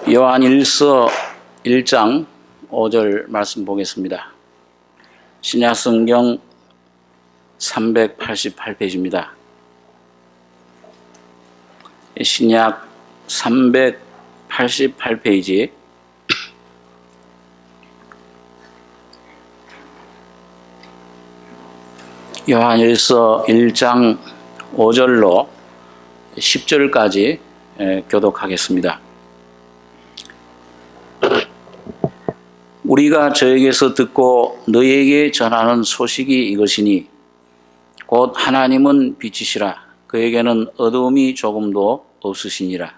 요한일서 1장 5절 말씀 보겠습니다. 신약성경 388페이지입니다. 신약 388페이지 요한일서 1장 5절로 10절까지 교독하겠습니다. 우리가 저에게서 듣고 너희에게 전하는 소식이 이것이니 곧 하나님은 빛이시라 그에게는 어두움이 조금도 없으시니라.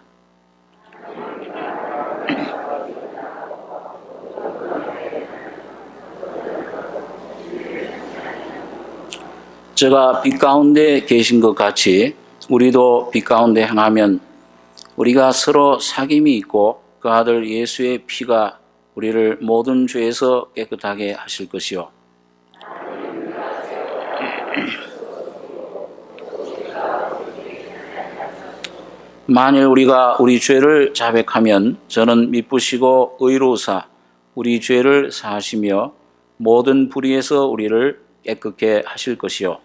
저가 빛 가운데 계신 것 같이 우리도 빛 가운데 행하면 우리가 서로 사귐이 있고 그 아들 예수의 피가 우리를 모든 죄에서 깨끗하게 하실 것이요. 만일 우리가 우리 죄를 자백하면 저는 미쁘시고 의로우사 우리 죄를 사하시며 모든 불의에서 우리를 깨끗게 하실 것이요.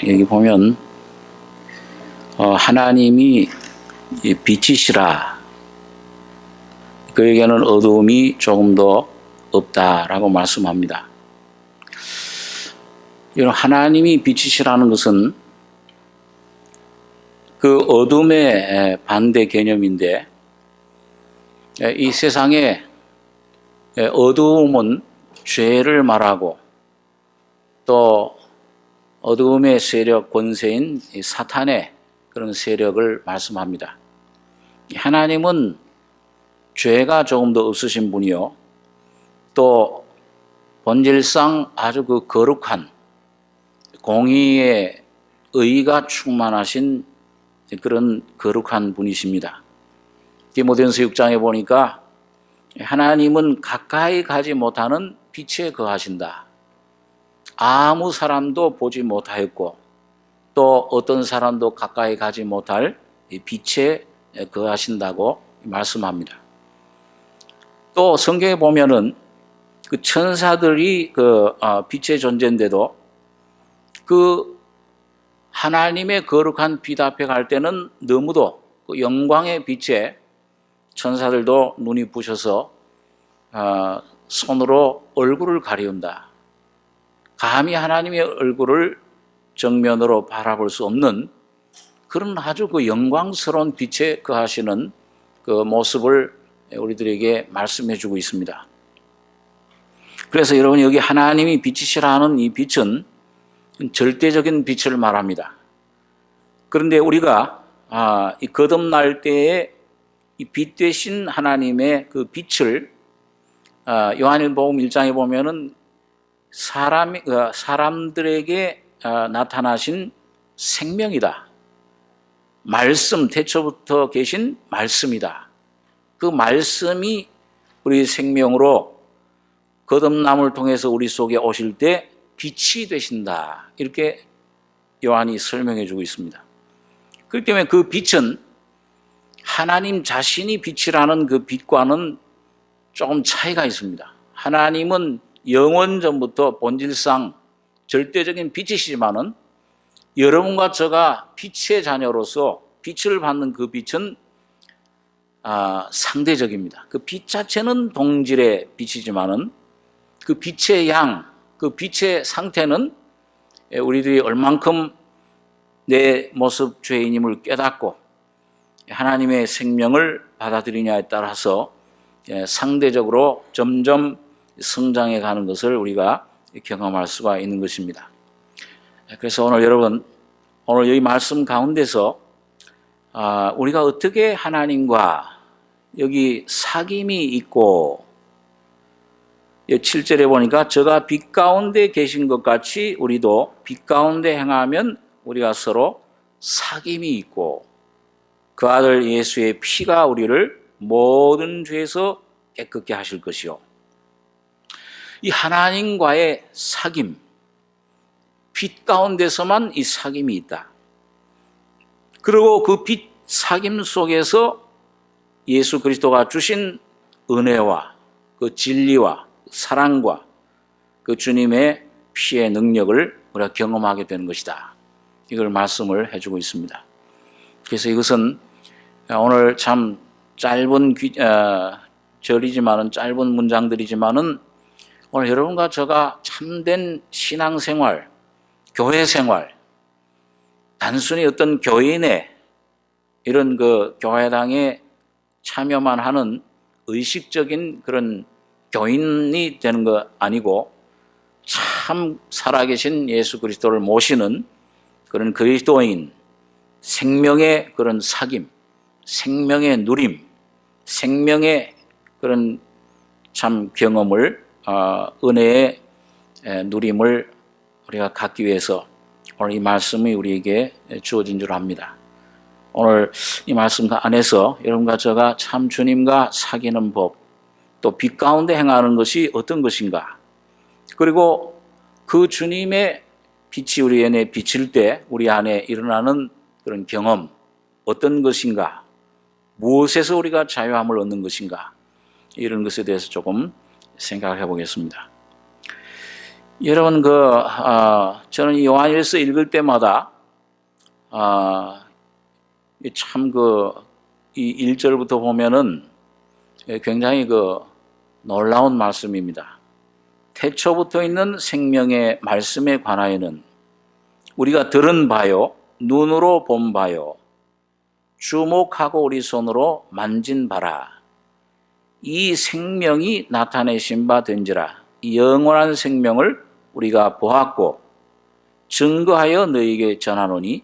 여기 보면 하나님이 빛이시라 그에게는 어두움이 조금도 없다라고 말씀합니다. 이런 하나님이 빛이시라는 것은 그 어둠의 반대 개념인데 이 세상에 어두움은 죄를 말하고 또 어두움의 세력 권세인 사탄의 그런 세력을 말씀합니다. 하나님은 죄가 조금 더 없으신 분이요. 또 본질상 아주 그 거룩한 공의의 의가 충만하신 그런 거룩한 분이십니다. 디모데전서 6장에 보니까 하나님은 가까이 가지 못하는 빛에 거하신다. 아무 사람도 보지 못하였고 또 어떤 사람도 가까이 가지 못할 빛에 거하신다고 말씀합니다. 또 성경에 보면은 그 천사들이 그 빛의 존재인데도 그 하나님의 거룩한 빛 앞에 갈 때는 너무도 그 영광의 빛에 천사들도 눈이 부셔서 손으로 얼굴을 가리운다. 감히 하나님의 얼굴을 정면으로 바라볼 수 없는 그런 아주 그 영광스러운 빛에 거하시는 그 모습을 우리들에게 말씀해 주고 있습니다. 그래서 여러분 여기 하나님이 빛이시라는 이 빛은 절대적인 빛을 말합니다. 그런데 우리가 이 거듭날 때에 이 빛 대신 하나님의 그 빛을 요한일복음 1장에 보면은 사람들에게 나타나신 생명이다. 말씀, 태초부터 계신 말씀이다. 그 말씀이 우리 생명으로 거듭남을 통해서 우리 속에 오실 때 빛이 되신다. 이렇게 요한이 설명해 주고 있습니다. 그렇기 때문에 그 빛은 하나님 자신이 빛이라는 그 빛과는 조금 차이가 있습니다. 하나님은 영원 전부터 본질상 절대적인 빛이시지만은 여러분과 저가 빛의 자녀로서 빛을 받는 그 빛은 상대적입니다. 그 빛 자체는 동질의 빛이지만은 그 빛의 양, 그 빛의 상태는 우리들이 얼만큼 내 모습 죄인임을 깨닫고 하나님의 생명을 받아들이냐에 따라서 상대적으로 점점 성장해 가는 것을 우리가 경험할 수가 있는 것입니다. 그래서 오늘 여러분, 오늘 여기 말씀 가운데서 우리가 어떻게 하나님과 여기 사귐이 있고 7절에 보니까 저가 빛 가운데 계신 것 같이 우리도 빛 가운데 행하면 우리가 서로 사귐이 있고 그 아들 예수의 피가 우리를 모든 죄에서 깨끗게 하실 것이요. 이 하나님과의 사귐, 빛 가운데서만 이 사귐이 있다. 그리고 그 빛 사귐 속에서 예수 그리스도가 주신 은혜와 그 진리와 사랑과 그 주님의 피의 능력을 우리가 경험하게 되는 것이다. 이걸 말씀을 해주고 있습니다. 그래서 이것은 오늘 참 짧은 절이지만은, 짧은 문장들이지만은, 오늘 여러분과 저가 참된 신앙생활, 교회 생활, 단순히 어떤 교인의 이런 그 교회당에 참여만 하는 의식적인 그런 교인이 되는 거 아니고, 참 살아계신 예수 그리스도를 모시는 그런 그리스도인, 생명의 그런 사귐, 생명의 누림, 생명의 그런 참 경험을, 은혜의 누림을 우리가 갖기 위해서 오늘 이 말씀이 우리에게 주어진 줄 압니다. 오늘 이 말씀 안에서 여러분과 저가 참 주님과 사귀는 법, 또 빛 가운데 행하는 것이 어떤 것인가, 그리고 그 주님의 빛이 우리 안에 비칠 때 우리 안에 일어나는 그런 경험, 어떤 것인가, 무엇에서 우리가 자유함을 얻는 것인가, 이런 것에 대해서 조금 생각을 해보겠습니다. 여러분, 저는 이 요한일서 읽을 때마다 참 이 1절부터 보면은 굉장히 놀라운 말씀입니다. 태초부터 있는 생명의 말씀에 관하여는 우리가 들은 바요, 눈으로 본 바요, 주목하고 우리 손으로 만진 바라. 이 생명이 나타내신 바 된지라. 영원한 생명을 우리가 보았고 증거하여 너희에게 전하노니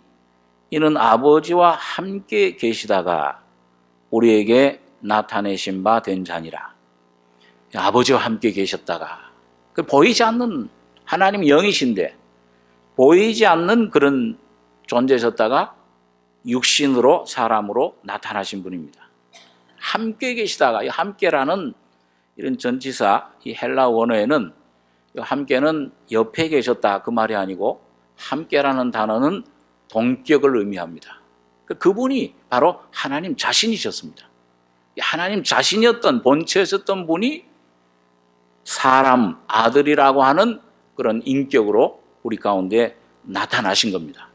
이는 아버지와 함께 계시다가 우리에게 나타내신 바 된 자니라. 아버지와 함께 계셨다가, 보이지 않는 하나님 영이신데 보이지 않는 그런 존재셨다가 육신으로, 사람으로 나타나신 분입니다. 함께 계시다가, 이 함께라는 이런 전치사, 이 헬라 원어에는 함께는 옆에 계셨다 그 말이 아니고, 함께라는 단어는 동격을 의미합니다. 그분이 바로 하나님 자신이셨습니다. 하나님 자신이었던, 본체였었던 분이 사람, 아들이라고 하는 그런 인격으로 우리 가운데 나타나신 겁니다.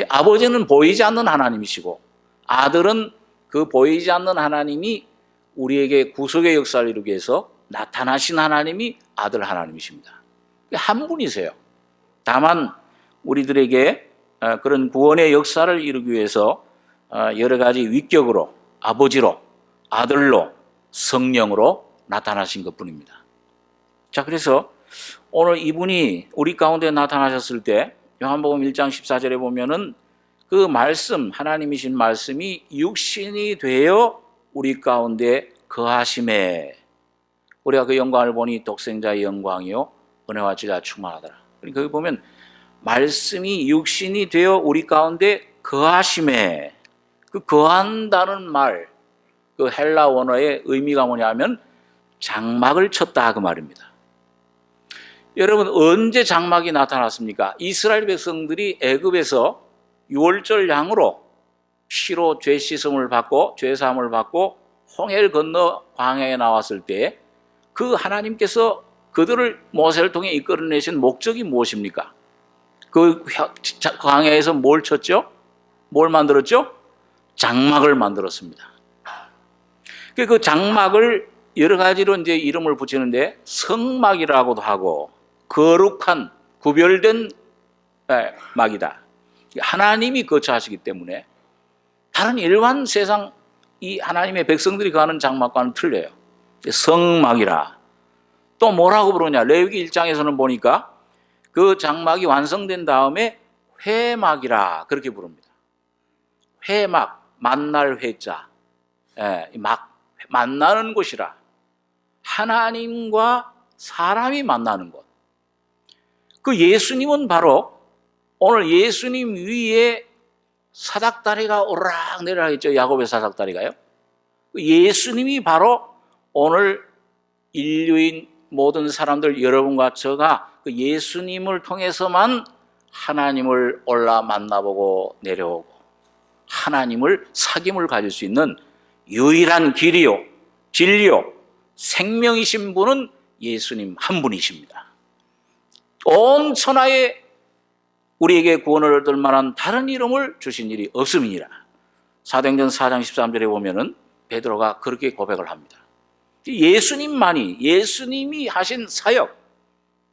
아버지는 보이지 않는 하나님이시고, 아들은 그 보이지 않는 하나님이 우리에게 구속의 역사를 이루기 위해서 나타나신 하나님이 아들 하나님이십니다. 한 분이세요. 다만 우리들에게 그런 구원의 역사를 이루기 위해서 여러 가지 위격으로, 아버지로, 아들로, 성령으로 나타나신 것뿐입니다. 자, 그래서 오늘 이분이 우리 가운데 나타나셨을 때 요한복음 1장 14절에 보면은 그 말씀, 하나님이신 말씀이 육신이 되어 우리 가운데 거하심에, 우리가 그 영광을 보니 독생자의 영광이요 은혜와 진리가 충만하더라. 그러니까 거기 보면 말씀이 육신이 되어 우리 가운데 거하심에, 그 거한다는 말, 그 헬라 원어의 의미가 뭐냐면 장막을 쳤다 그 말입니다. 여러분, 언제 장막이 나타났습니까? 이스라엘 백성들이 애굽에서 유월절 양으로 피로 죄 씻음을 받고 죄 사함을 받고 홍해를 건너 광야에 나왔을 때 그 하나님께서 그들을 모세를 통해 이끌어내신 목적이 무엇입니까? 그 광야에서 뭘 쳤죠? 뭘 만들었죠? 장막을 만들었습니다. 그 장막을 여러 가지로 이제 이름을 붙이는데, 성막이라고도 하고 거룩한 구별된 막이다. 하나님이 거처하시기 때문에 다른 일반 세상 이 하나님의 백성들이 가는 장막과는 틀려요. 성막이라. 또 뭐라고 부르냐? 레위기 1장에서는 보니까 그 장막이 완성된 다음에 회막이라 그렇게 부릅니다. 회막, 만날 회자, 만나는 곳이라. 하나님과 사람이 만나는 곳. 그 예수님은 바로 오늘 예수님 위에 사닥다리가 오르락 내리락 했죠. 야곱의 사닥다리가요. 예수님이 바로 오늘 인류인 모든 사람들, 여러분과 저가 그 예수님을 통해서만 하나님을 올라 만나보고 내려오고 하나님을 사귐을 가질 수 있는 유일한 길이요, 진리요, 생명이신 분은 예수님 한 분이십니다. 온 천하에 우리에게 구원을 얻을 만한 다른 이름을 주신 일이 없음이니라. 사도행전 4장 13절에 보면은 베드로가 그렇게 고백을 합니다. 예수님만이, 예수님이 하신 사역,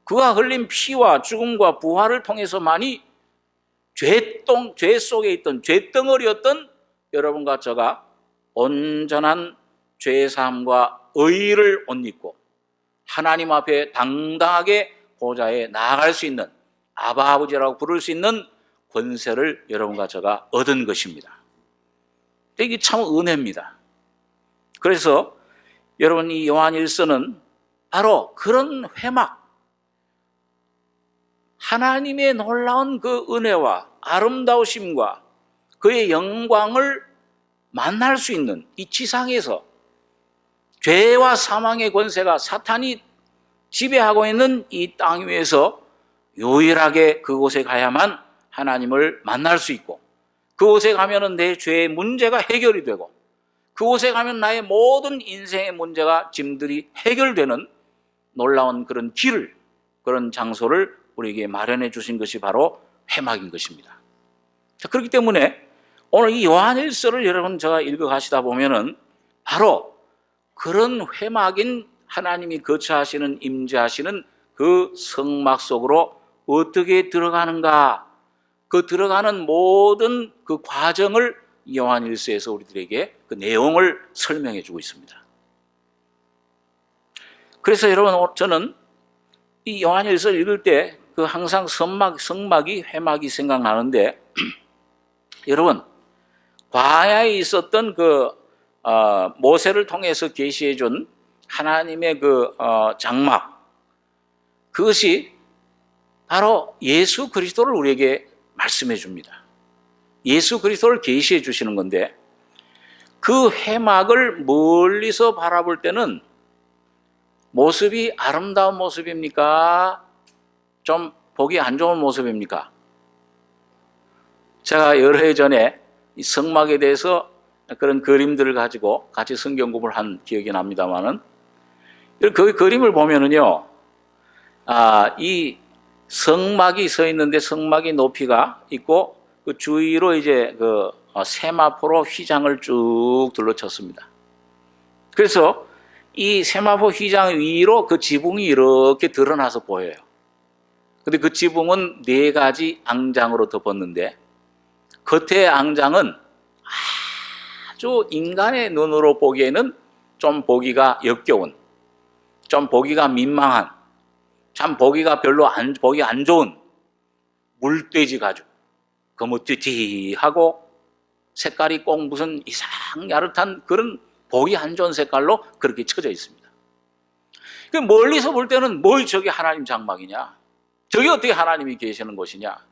그가 흘린 피와 죽음과 부활을 통해서만이 죄 속에 있던 죄덩어리였던 여러분과 저가 온전한 죄사함과 의의를 옷 입고 하나님 앞에 당당하게 보좌에 나아갈 수 있는, 아바 아버지라고 부를 수 있는 권세를 여러분과 저가 얻은 것입니다. 이게 참 은혜입니다. 그래서 여러분, 이 요한일서는 바로 그런 회막, 하나님의 놀라운 그 은혜와 아름다우심과 그의 영광을 만날 수 있는 이 지상에서 죄와 사망의 권세가 사탄이 지배하고 있는 이 땅 위에서 유일하게 그곳에 가야만 하나님을 만날 수 있고, 그곳에 가면은 내 죄의 문제가 해결이 되고, 그곳에 가면 나의 모든 인생의 문제가 짐들이 해결되는 놀라운 그런 길을, 그런 장소를 우리에게 마련해 주신 것이 바로 회막인 것입니다. 자, 그렇기 때문에 오늘 이 요한일서를 여러분 제가 읽어가시다 보면은 바로 그런 회막인 하나님이 거처하시는, 임재하시는 그 성막 속으로 어떻게 들어가는가, 그 들어가는 모든 그 과정을 요한일서에서 우리들에게 그 내용을 설명해 주고 있습니다. 그래서 여러분, 저는 이 요한일서를 읽을 때 그 항상 성막이, 회막이 생각나는데 여러분, 광야에 있었던 그 모세를 통해서 계시해 준 하나님의 그 장막, 그것이 바로 예수 그리스도를 우리에게 말씀해 줍니다. 예수 그리스도를 계시해 주시는 건데, 그 회막을 멀리서 바라볼 때는 모습이 아름다운 모습입니까? 좀 보기 안 좋은 모습입니까? 제가 여러 해 전에 이 성막에 대해서 그런 그림들을 가지고 같이 성경 공부를 한 기억이 납니다만은, 그 그림을 보면은요, 이 성막이 서 있는데 성막의 높이가 있고 그 주위로 이제 그 세마포로 휘장을 쭉 둘러쳤습니다. 그래서 이 세마포 휘장 위로 그 지붕이 이렇게 드러나서 보여요. 근데 그 지붕은 4가지 앙장으로 덮었는데, 겉의 앙장은 아주 인간의 눈으로 보기에는 좀 보기가 역겨운, 좀 보기가 민망한, 참 보기가 별로 보기 안 좋은 물돼지 가죽, 거무튀튀하고 색깔이 꼭 무슨 이상 야릇한 그런 보기 안 좋은 색깔로 그렇게 쳐져 있습니다. 멀리서 볼 때는 뭘 저게 하나님 장막이냐, 저게 어떻게 하나님이 계시는 곳이냐.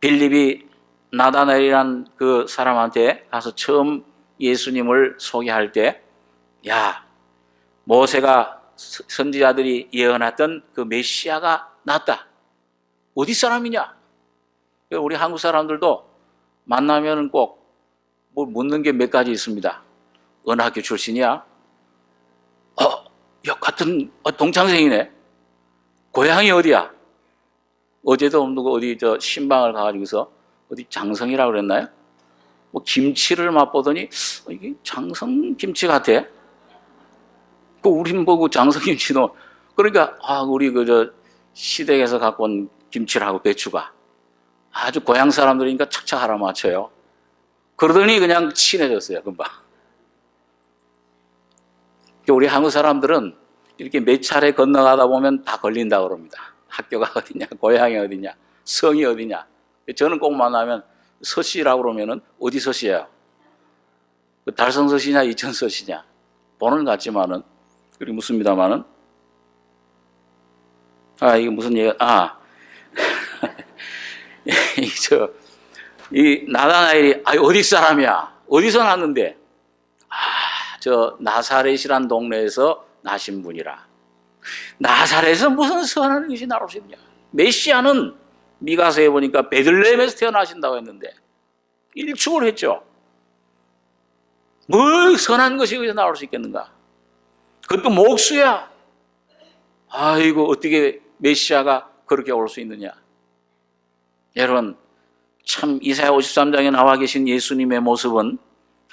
빌립이 나다나엘이란 그 사람한테 가서 처음 예수님을 소개할 때, 야, 모세가 선지자들이 예언했던 그 메시아가 났다. 어디 사람이냐? 우리 한국 사람들도 만나면 꼭 뭐 묻는 게 몇 가지 있습니다. 어느 학교 출신이야? 야, 같은 동창생이네. 고향이 어디야? 어제도 어디 신방을 가가지고서 어디 장성이라고 그랬나요? 뭐 김치를 맛보더니 이게 장성 김치 같아. 그 우린 보고 장성 김치도, 그러니까 우리 시댁에서 갖고 온 김치라고 배추가 아주 고향 사람들이니까 착착 알아맞혀요. 그러더니 그냥 친해졌어요, 금방. 우리 한국 사람들은 이렇게 몇 차례 건너가다 보면 다 걸린다고 그럽니다. 학교가 어디냐, 고향이 어디냐, 성이 어디냐. 저는 꼭 만나면 서씨라고 그러면은 어디 서씨예요? 달성 서씨냐, 이천 서씨냐. 번호는 같지만은, 그리고 묻습니다만은, 이게 무슨 얘기, 이 나다나엘이, 어디 사람이야? 어디서 났는데? 저 나사렛이란 동네에서 나신 분이라. 나사렛에서 무슨 선한 것이 나올 수 있냐. 메시아는 미가서에 보니까 베들레헴에서 태어나신다고 했는데 일축을 했죠. 뭘 선한 것이 여기서 나올 수 있겠는가. 그것도 목수야. 아이고 어떻게 메시아가 그렇게 올 수 있느냐. 여러분 참 이사야 53장에 나와 계신 예수님의 모습은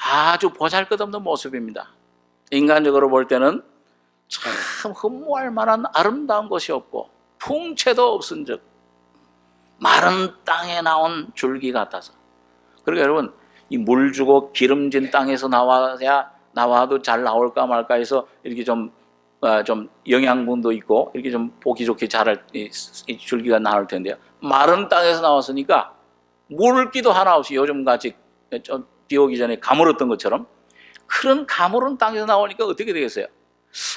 아주 보잘것없는 모습입니다. 인간적으로 볼 때는 참 흠모할 만한 아름다운 것이 없고 풍채도 없은 즉 마른 땅에 나온 줄기 같아서. 그러니까 여러분 이 물 주고 기름진 땅에서 나와도 잘 나올까 말까 해서 이렇게 좀 영양분도 있고 이렇게 좀 보기 좋게 자랄 이 줄기가 나올 텐데요. 마른 땅에서 나왔으니까 물기도 하나 없이 요즘같이 좀 비 오기 전에 가물었던 것처럼 그런 가물은 땅에서 나오니까 어떻게 되겠어요?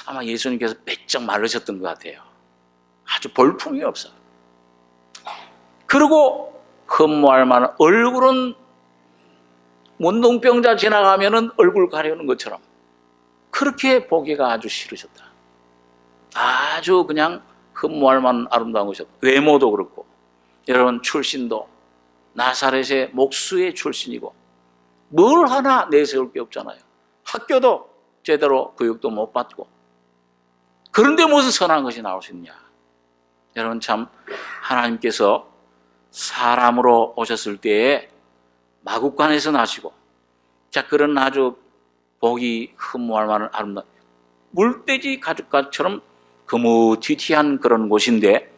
아마 예수님께서 배쩍 마르셨던 것 같아요. 아주 볼품이 없어. 그리고 흠모할 만한 얼굴은 문둥병자 지나가면은 얼굴 가려는 것처럼 그렇게 보기가 아주 싫으셨다. 아주 그냥 흠모할 만한 아름다운 것이었다. 외모도 그렇고 여러분 출신도 나사렛의 목수의 출신이고 뭘 하나 내세울 게 없잖아요. 학교도 제대로 교육도 못 받고 그런데 무슨 선한 것이 나올 수 있냐. 여러분 참 하나님께서 사람으로 오셨을 때에 마국간에서 나시고 자 그런 아주 보기 흠모할 만한 아름다운 물돼지 가죽같처럼 거무튀튀한 그런 곳인데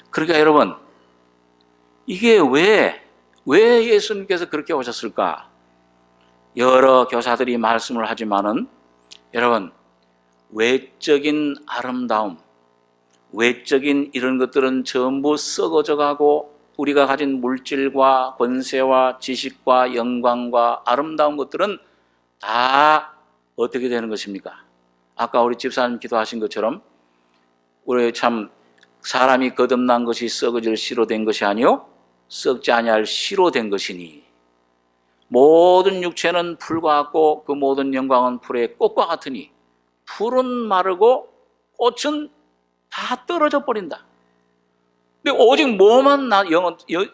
그러니까 여러분 이게 왜 예수님께서 그렇게 오셨을까? 여러 교사들이 말씀을 하지만은 여러분 외적인 아름다움, 외적인 이런 것들은 전부 썩어져 가고 우리가 가진 물질과 권세와 지식과 영광과 아름다운 것들은 다 어떻게 되는 것입니까? 아까 우리 집사님 기도하신 것처럼 우리 참 사람이 거듭난 것이 썩어질 씨로 된 것이 아니요 썩지 아니할 씨로 된 것이니 모든 육체는 풀과 같고 그 모든 영광은 풀의 꽃과 같으니 풀은 마르고 꽃은 다 떨어져 버린다. 근데 오직 뭐만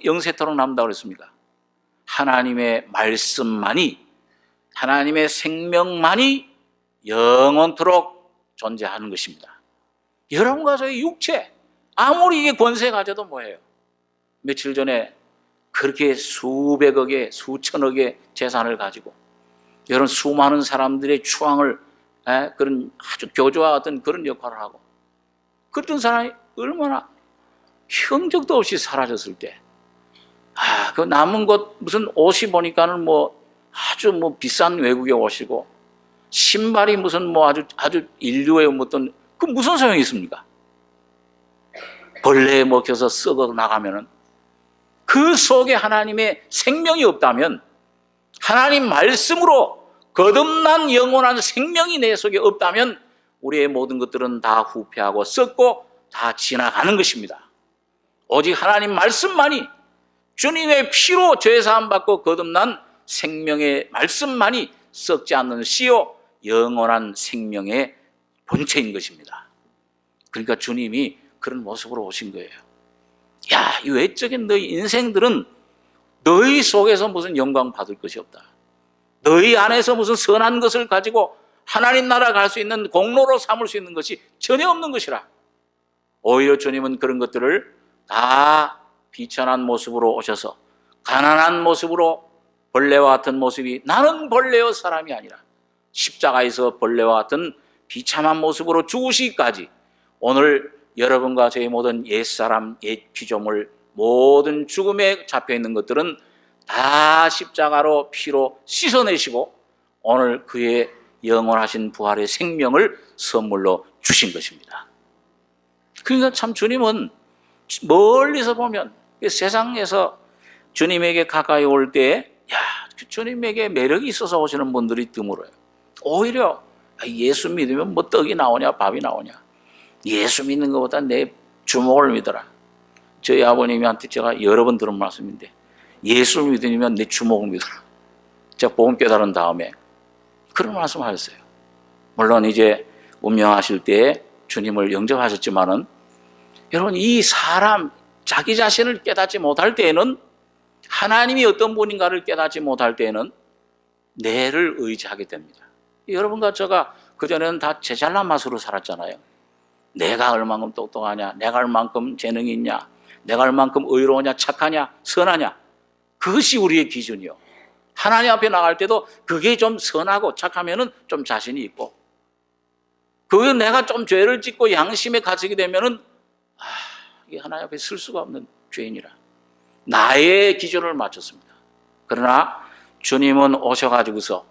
영세토록 남다고 그랬습니까? 하나님의 말씀만이 하나님의 생명만이 영원토록 존재하는 것입니다. 여러분과 저의 육체 아무리 이게 권세 가져도 뭐예요? 며칠 전에 그렇게 수백억의 수천억의 재산을 가지고 여러분 수많은 사람들의 추앙을 그런 아주 교조와 같은 그런 역할을 하고 그랬던 사람이 얼마나 형적도 없이 사라졌을 때 그 남은 것 무슨 옷이 보니까는 뭐 아주 뭐 비싼 외국의 옷이고 신발이 무슨 뭐 아주 인류의 어떤 그 무슨 소용이 있습니까? 벌레에 먹혀서 썩어 나가면은 그 속에 하나님의 생명이 없다면 하나님 말씀으로 거듭난 영원한 생명이 내 속에 없다면 우리의 모든 것들은 다 후패하고 썩고 다 지나가는 것입니다. 오직 하나님 말씀만이 주님의 피로 죄사함 받고 거듭난 생명의 말씀만이 썩지 않는 씨요 영원한 생명의 본체인 것입니다. 그러니까 주님이 그런 모습으로 오신 거예요. 야, 이 외적인 너희 인생들은 너희 속에서 무슨 영광 받을 것이 없다. 너희 안에서 무슨 선한 것을 가지고 하나님 나라 갈 수 있는 공로로 삼을 수 있는 것이 전혀 없는 것이라. 오히려 주님은 그런 것들을 다 비천한 모습으로 오셔서 가난한 모습으로 벌레와 같은 모습이 나는 벌레여 사람이 아니라 십자가에서 벌레와 같은 비참한 모습으로 죽으시기까지 오늘 여러분과 저희 모든 옛사람, 옛 피조물 모든 죽음에 잡혀있는 것들은 다 십자가로 피로 씻어내시고 오늘 그의 영원하신 부활의 생명을 선물로 주신 것입니다. 그러니까 참 주님은 멀리서 보면 세상에서 주님에게 가까이 올 때 주님에게 매력이 있어서 오시는 분들이 드물어요. 오히려 예수 믿으면 뭐 떡이 나오냐 밥이 나오냐. 예수 믿는 것보다 내 주먹을 믿어라. 저희 아버님한테 제가 여러 번 들은 말씀인데 예수 믿으면 내 주먹을 믿어라. 제가 복음 깨달은 다음에 그런 말씀 하셨어요. 물론 이제 운명하실 때에 주님을 영접하셨지만은 여러분, 이 사람 자기 자신을 깨닫지 못할 때에는, 하나님이 어떤 분인가를 깨닫지 못할 때에는 내를 의지하게 됩니다. 여러분과 제가 그전에는 다 제 잘난 맛으로 살았잖아요. 내가 얼만큼 똑똑하냐, 내가 얼만큼 재능이 있냐, 내가 얼만큼 의로우냐, 착하냐, 선하냐, 그것이 우리의 기준이요. 하나님 앞에 나갈 때도 그게 좀 선하고 착하면은 좀 자신이 있고, 그 내가 좀 죄를 짓고 양심에 갇히게 되면은 이게 하나님 앞에 쓸 수가 없는 죄인이라 나의 기준을 맞췄습니다. 그러나 주님은 오셔가지고서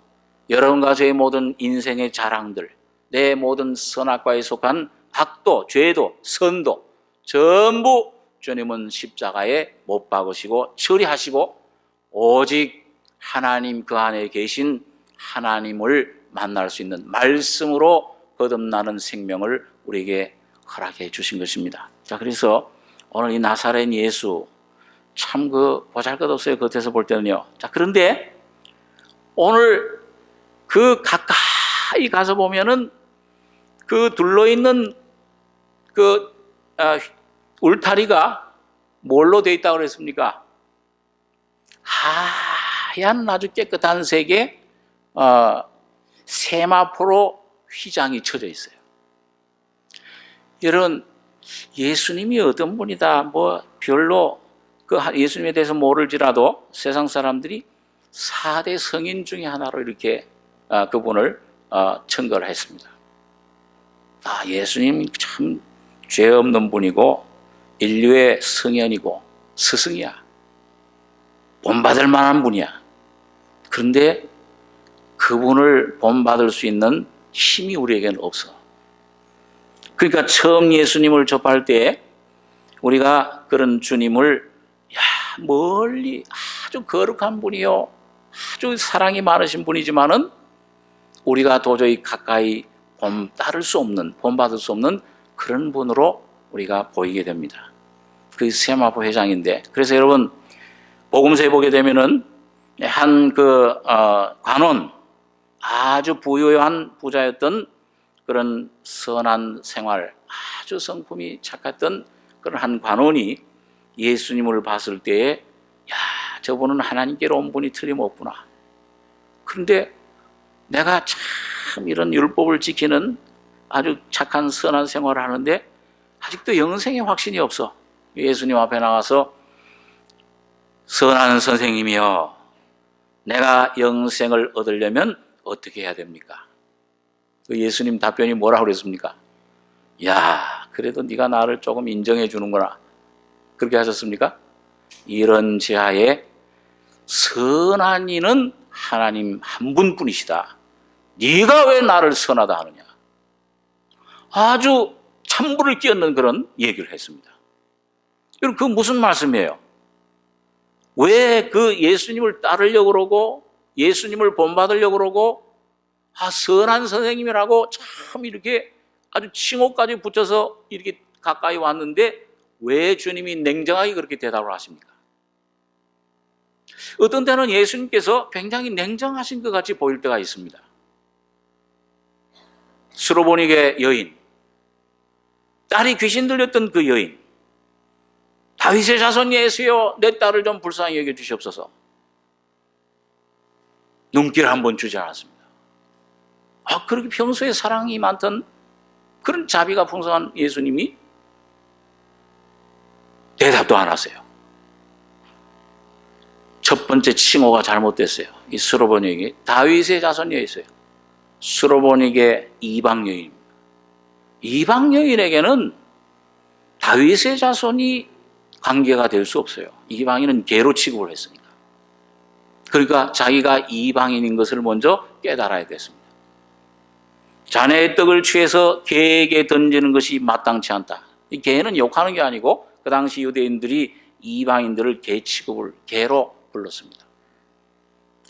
여러분과 저의 모든 인생의 자랑들, 내 모든 선악과에 속한 악도, 죄도, 선도 전부 주님은 십자가에 못 박으시고 처리하시고 오직 하나님 그 안에 계신 하나님을 만날 수 있는 말씀으로 거듭나는 생명을 우리에게 허락해 주신 것입니다. 자, 그래서 오늘 이 나사렛 예수 참 그 보잘것없어요. 겉에서 볼 때는요. 자, 그런데 오늘 그 가까이 가서 보면은 그 둘러있는 그 울타리가 뭘로 되어 있다고 그랬습니까? 하얀 아주 깨끗한 색의 세마포로 휘장이 쳐져 있어요. 여러분, 예수님이 어떤 분이다 뭐 별로 그 예수님에 대해서 모를지라도 세상 사람들이 4대 성인 중에 하나로 이렇게 그분을 청거를 했습니다. 예수님 참 죄 없는 분이고 인류의 성현이고 스승이야, 본받을 만한 분이야. 그런데 그분을 본받을 수 있는 힘이 우리에게는 없어. 그러니까 처음 예수님을 접할 때 우리가 그런 주님을 멀리 아주 거룩한 분이요, 아주 사랑이 많으신 분이지만은 우리가 도저히 가까이 따를 수 없는, 본받을 수 없는 그런 분으로 우리가 보이게 됩니다. 그 세마포 회장인데, 그래서 여러분 복음서에 보게 되면은 한 관원, 아주 부유한 부자였던 그런 선한 생활, 아주 성품이 착했던 그런 한 관원이 예수님을 봤을 때에 저분은 하나님께로 온 분이 틀림없구나. 그런데 내가 참 이런 율법을 지키는 아주 착한 선한 생활을 하는데 아직도 영생의 확신이 없어. 예수님 앞에 나가서 선한 선생님이여, 내가 영생을 얻으려면 어떻게 해야 됩니까? 예수님 답변이 뭐라고 그랬습니까? 그래도 네가 나를 조금 인정해 주는구나. 그렇게 하셨습니까? 이런 지하에 선한 이는 하나님 한 분뿐이시다. 네가 왜 나를 선하다 하느냐. 아주 찬물을 끼얹는 그런 얘기를 했습니다. 여러분, 그 무슨 말씀이에요? 왜 그 예수님을 따르려고 그러고 예수님을 본받으려고 그러고 선한 선생님이라고 참 이렇게 아주 칭호까지 붙여서 이렇게 가까이 왔는데 왜 주님이 냉정하게 그렇게 대답을 하십니까? 어떤 때는 예수님께서 굉장히 냉정하신 것 같이 보일 때가 있습니다. 수로보닉의 여인, 딸이 귀신 들렸던 그 여인, 다윗의 자손 예수여, 내 딸을 좀 불쌍히 여겨 주시옵소서. 눈길 한번 주지 않았습니다. 그렇게 평소에 사랑이 많던 그런 자비가 풍성한 예수님이 대답도 안 하세요. 첫 번째 칭호가 잘못됐어요. 이 수로보닉이 다윗의 자손이었어요. 수로보닉의 이방 여인입니다. 이방 여인에게는 다윗의 자손이 관계가 될 수 없어요. 이방인은 개로 취급을 했으니까. 그러니까 자기가 이방인인 것을 먼저 깨달아야 됐습니다. 자네의 떡을 취해서 개에게 던지는 것이 마땅치 않다. 이 개는 욕하는 게 아니고 그 당시 유대인들이 이방인들을 개 취급을 개로 불렀습니다.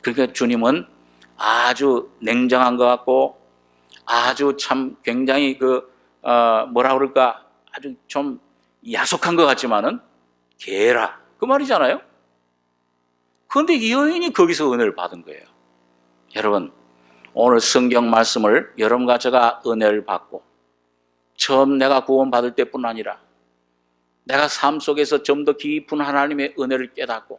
그러니까 주님은 아주 냉정한 것 같고 아주 참 굉장히 뭐라 그럴까, 아주 좀 야속한 것 같지만은 개라 그 말이잖아요. 그런데 이 여인이 거기서 은혜를 받은 거예요. 여러분, 오늘 성경 말씀을 여러분과 제가 은혜를 받고 처음 내가 구원받을 때뿐 아니라 내가 삶 속에서 좀 더 깊은 하나님의 은혜를 깨닫고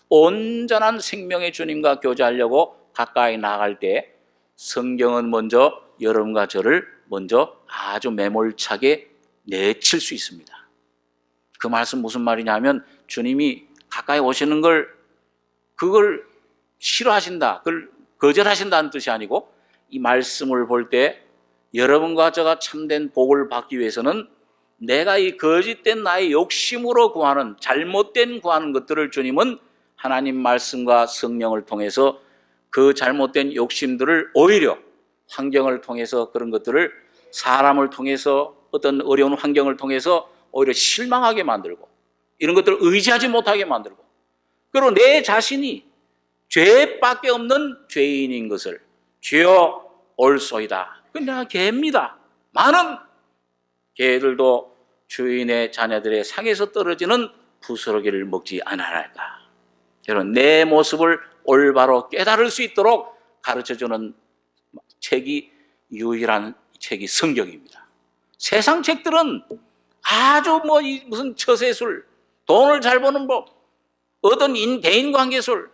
온전한 생명의 주님과 교제하려고 가까이 나아갈 때 성경은 먼저 여러분과 저를 먼저 아주 매몰차게 내칠 수 있습니다. 그 말씀 무슨 말이냐면 주님이 가까이 오시는 그걸 싫어하신다, 그걸 거절하신다는 뜻이 아니고 이 말씀을 볼 때 여러분과 저가 참된 복을 받기 위해서는 내가 이 거짓된 나의 욕심으로 구하는 잘못된 구하는 것들을 주님은 하나님 말씀과 성령을 통해서 그 잘못된 욕심들을 오히려 환경을 통해서 그런 것들을 사람을 통해서 어떤 어려운 환경을 통해서 오히려 실망하게 만들고 이런 것들을 의지하지 못하게 만들고 그리고 내 자신이 죄밖에 없는 죄인인 것을 주여 올소이다. 내가 개입니다. 많은 개들도 주인의 자녀들의 상에서 떨어지는 부스러기를 먹지 않아할까. 여러분 내 모습을 올바로 깨달을 수 있도록 가르쳐주는 책이 유일한 책이 성경입니다. 세상 책들은 아주 무슨 처세술, 돈을 잘 버는 법, 어떤 대인관계술,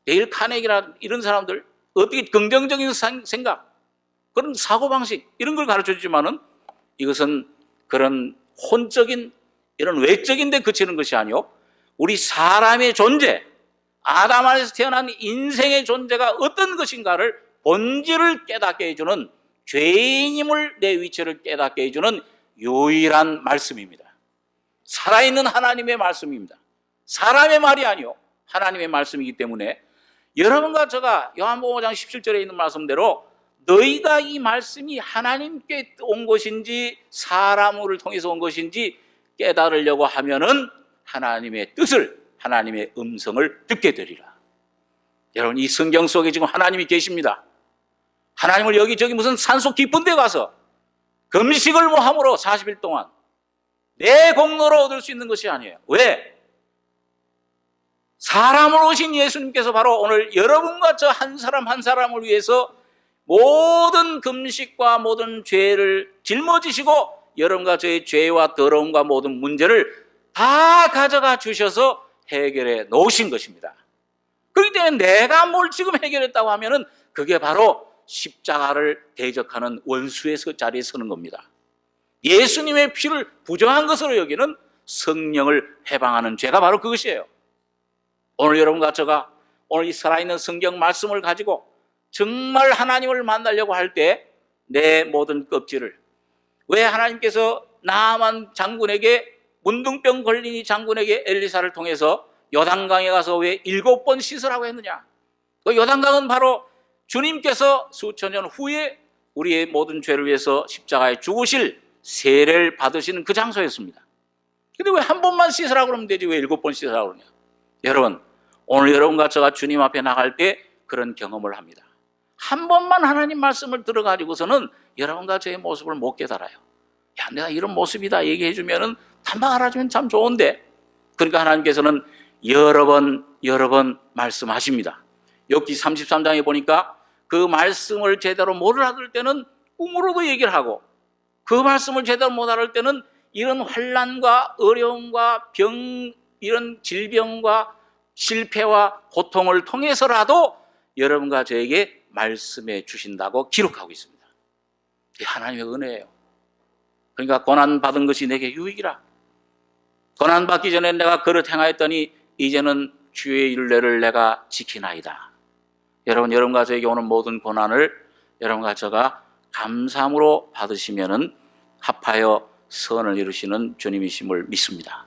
데일 카네기나 이런 사람들 어떻게 긍정적인 생각, 그런 사고방식 이런 걸 가르쳐주지만은 이것은 그런 혼적인 이런 외적인 데 그치는 것이 아니요 우리 사람의 존재, 아담 안에서 태어난 인생의 존재가 어떤 것인가를 본질을 깨닫게 해주는 죄인임을 내 위치를 깨닫게 해주는 유일한 말씀입니다. 살아있는 하나님의 말씀입니다. 사람의 말이 아니요 하나님의 말씀이기 때문에 여러분과 제가 요한복음 5장 17절에 있는 말씀대로 너희가 이 말씀이 하나님께 온 것인지 사람을 통해서 온 것인지 깨달으려고 하면은 하나님의 뜻을 하나님의 음성을 듣게 되리라. 여러분 이 성경 속에 지금 하나님이 계십니다. 하나님을 여기저기 무슨 산속 깊은 데 가서 금식을 함으로 40일 동안 내 공로로 얻을 수 있는 것이 아니에요. 왜? 사람으로 오신 예수님께서 바로 오늘 여러분과 저 한 사람 한 사람을 위해서 모든 금식과 모든 죄를 짊어지시고 여러분과 저의 죄와 더러움과 모든 문제를 다 가져가 주셔서 해결해 놓으신 것입니다. 그렇기 때문에 내가 뭘 지금 해결했다고 하면은 그게 바로 십자가를 대적하는 원수의 자리에 서는 겁니다. 예수님의 피를 부정한 것으로 여기는 성령을 해방하는 죄가 바로 그것이에요. 오늘 여러분과 제가 오늘 이 살아있는 성경 말씀을 가지고 정말 하나님을 만나려고 할 때 내 모든 껍질을 왜 하나님께서 나만 장군에게 문둥병 걸린 이 장군에게 엘리사를 통해서 요단강에 가서 왜 7번 씻으라고 했느냐? 그 요단강은 바로 주님께서 수천 년 후에 우리의 모든 죄를 위해서 십자가에 죽으실 세례를 받으시는 그 장소였습니다. 근데 왜 한 번만 씻으라고 그러면 되지 왜 7번 씻으라고 그러냐? 여러분 오늘 여러분과 제가 주님 앞에 나갈 때 그런 경험을 합니다. 한 번만 하나님 말씀을 들어가지고서는 여러분과 저의 모습을 못 깨달아요. 야, 내가 이런 모습이다 얘기해 주면은 단박 알아주면 참 좋은데. 그러니까 하나님께서는 여러 번 말씀하십니다. 욥기 33장에 보니까 그 말씀을 제대로 못 알아들 때는 꿈으로도 얘기를 하고 그 말씀을 제대로 못 알아들 때는 이런 환난과 어려움과 병, 이런 질병과 실패와 고통을 통해서라도 여러분과 저에게 말씀해 주신다고 기록하고 있습니다. 이게 하나님의 은혜예요. 그러니까 고난받은 것이 내게 유익이라. 고난받기 전에 내가 그릇 행하였더니 이제는 주의 율례를 내가 지키나이다. 여러분과 저에게 오는 모든 고난을 여러분과 저가 감사함으로 받으시면은 합하여 선을 이루시는 주님이심을 믿습니다.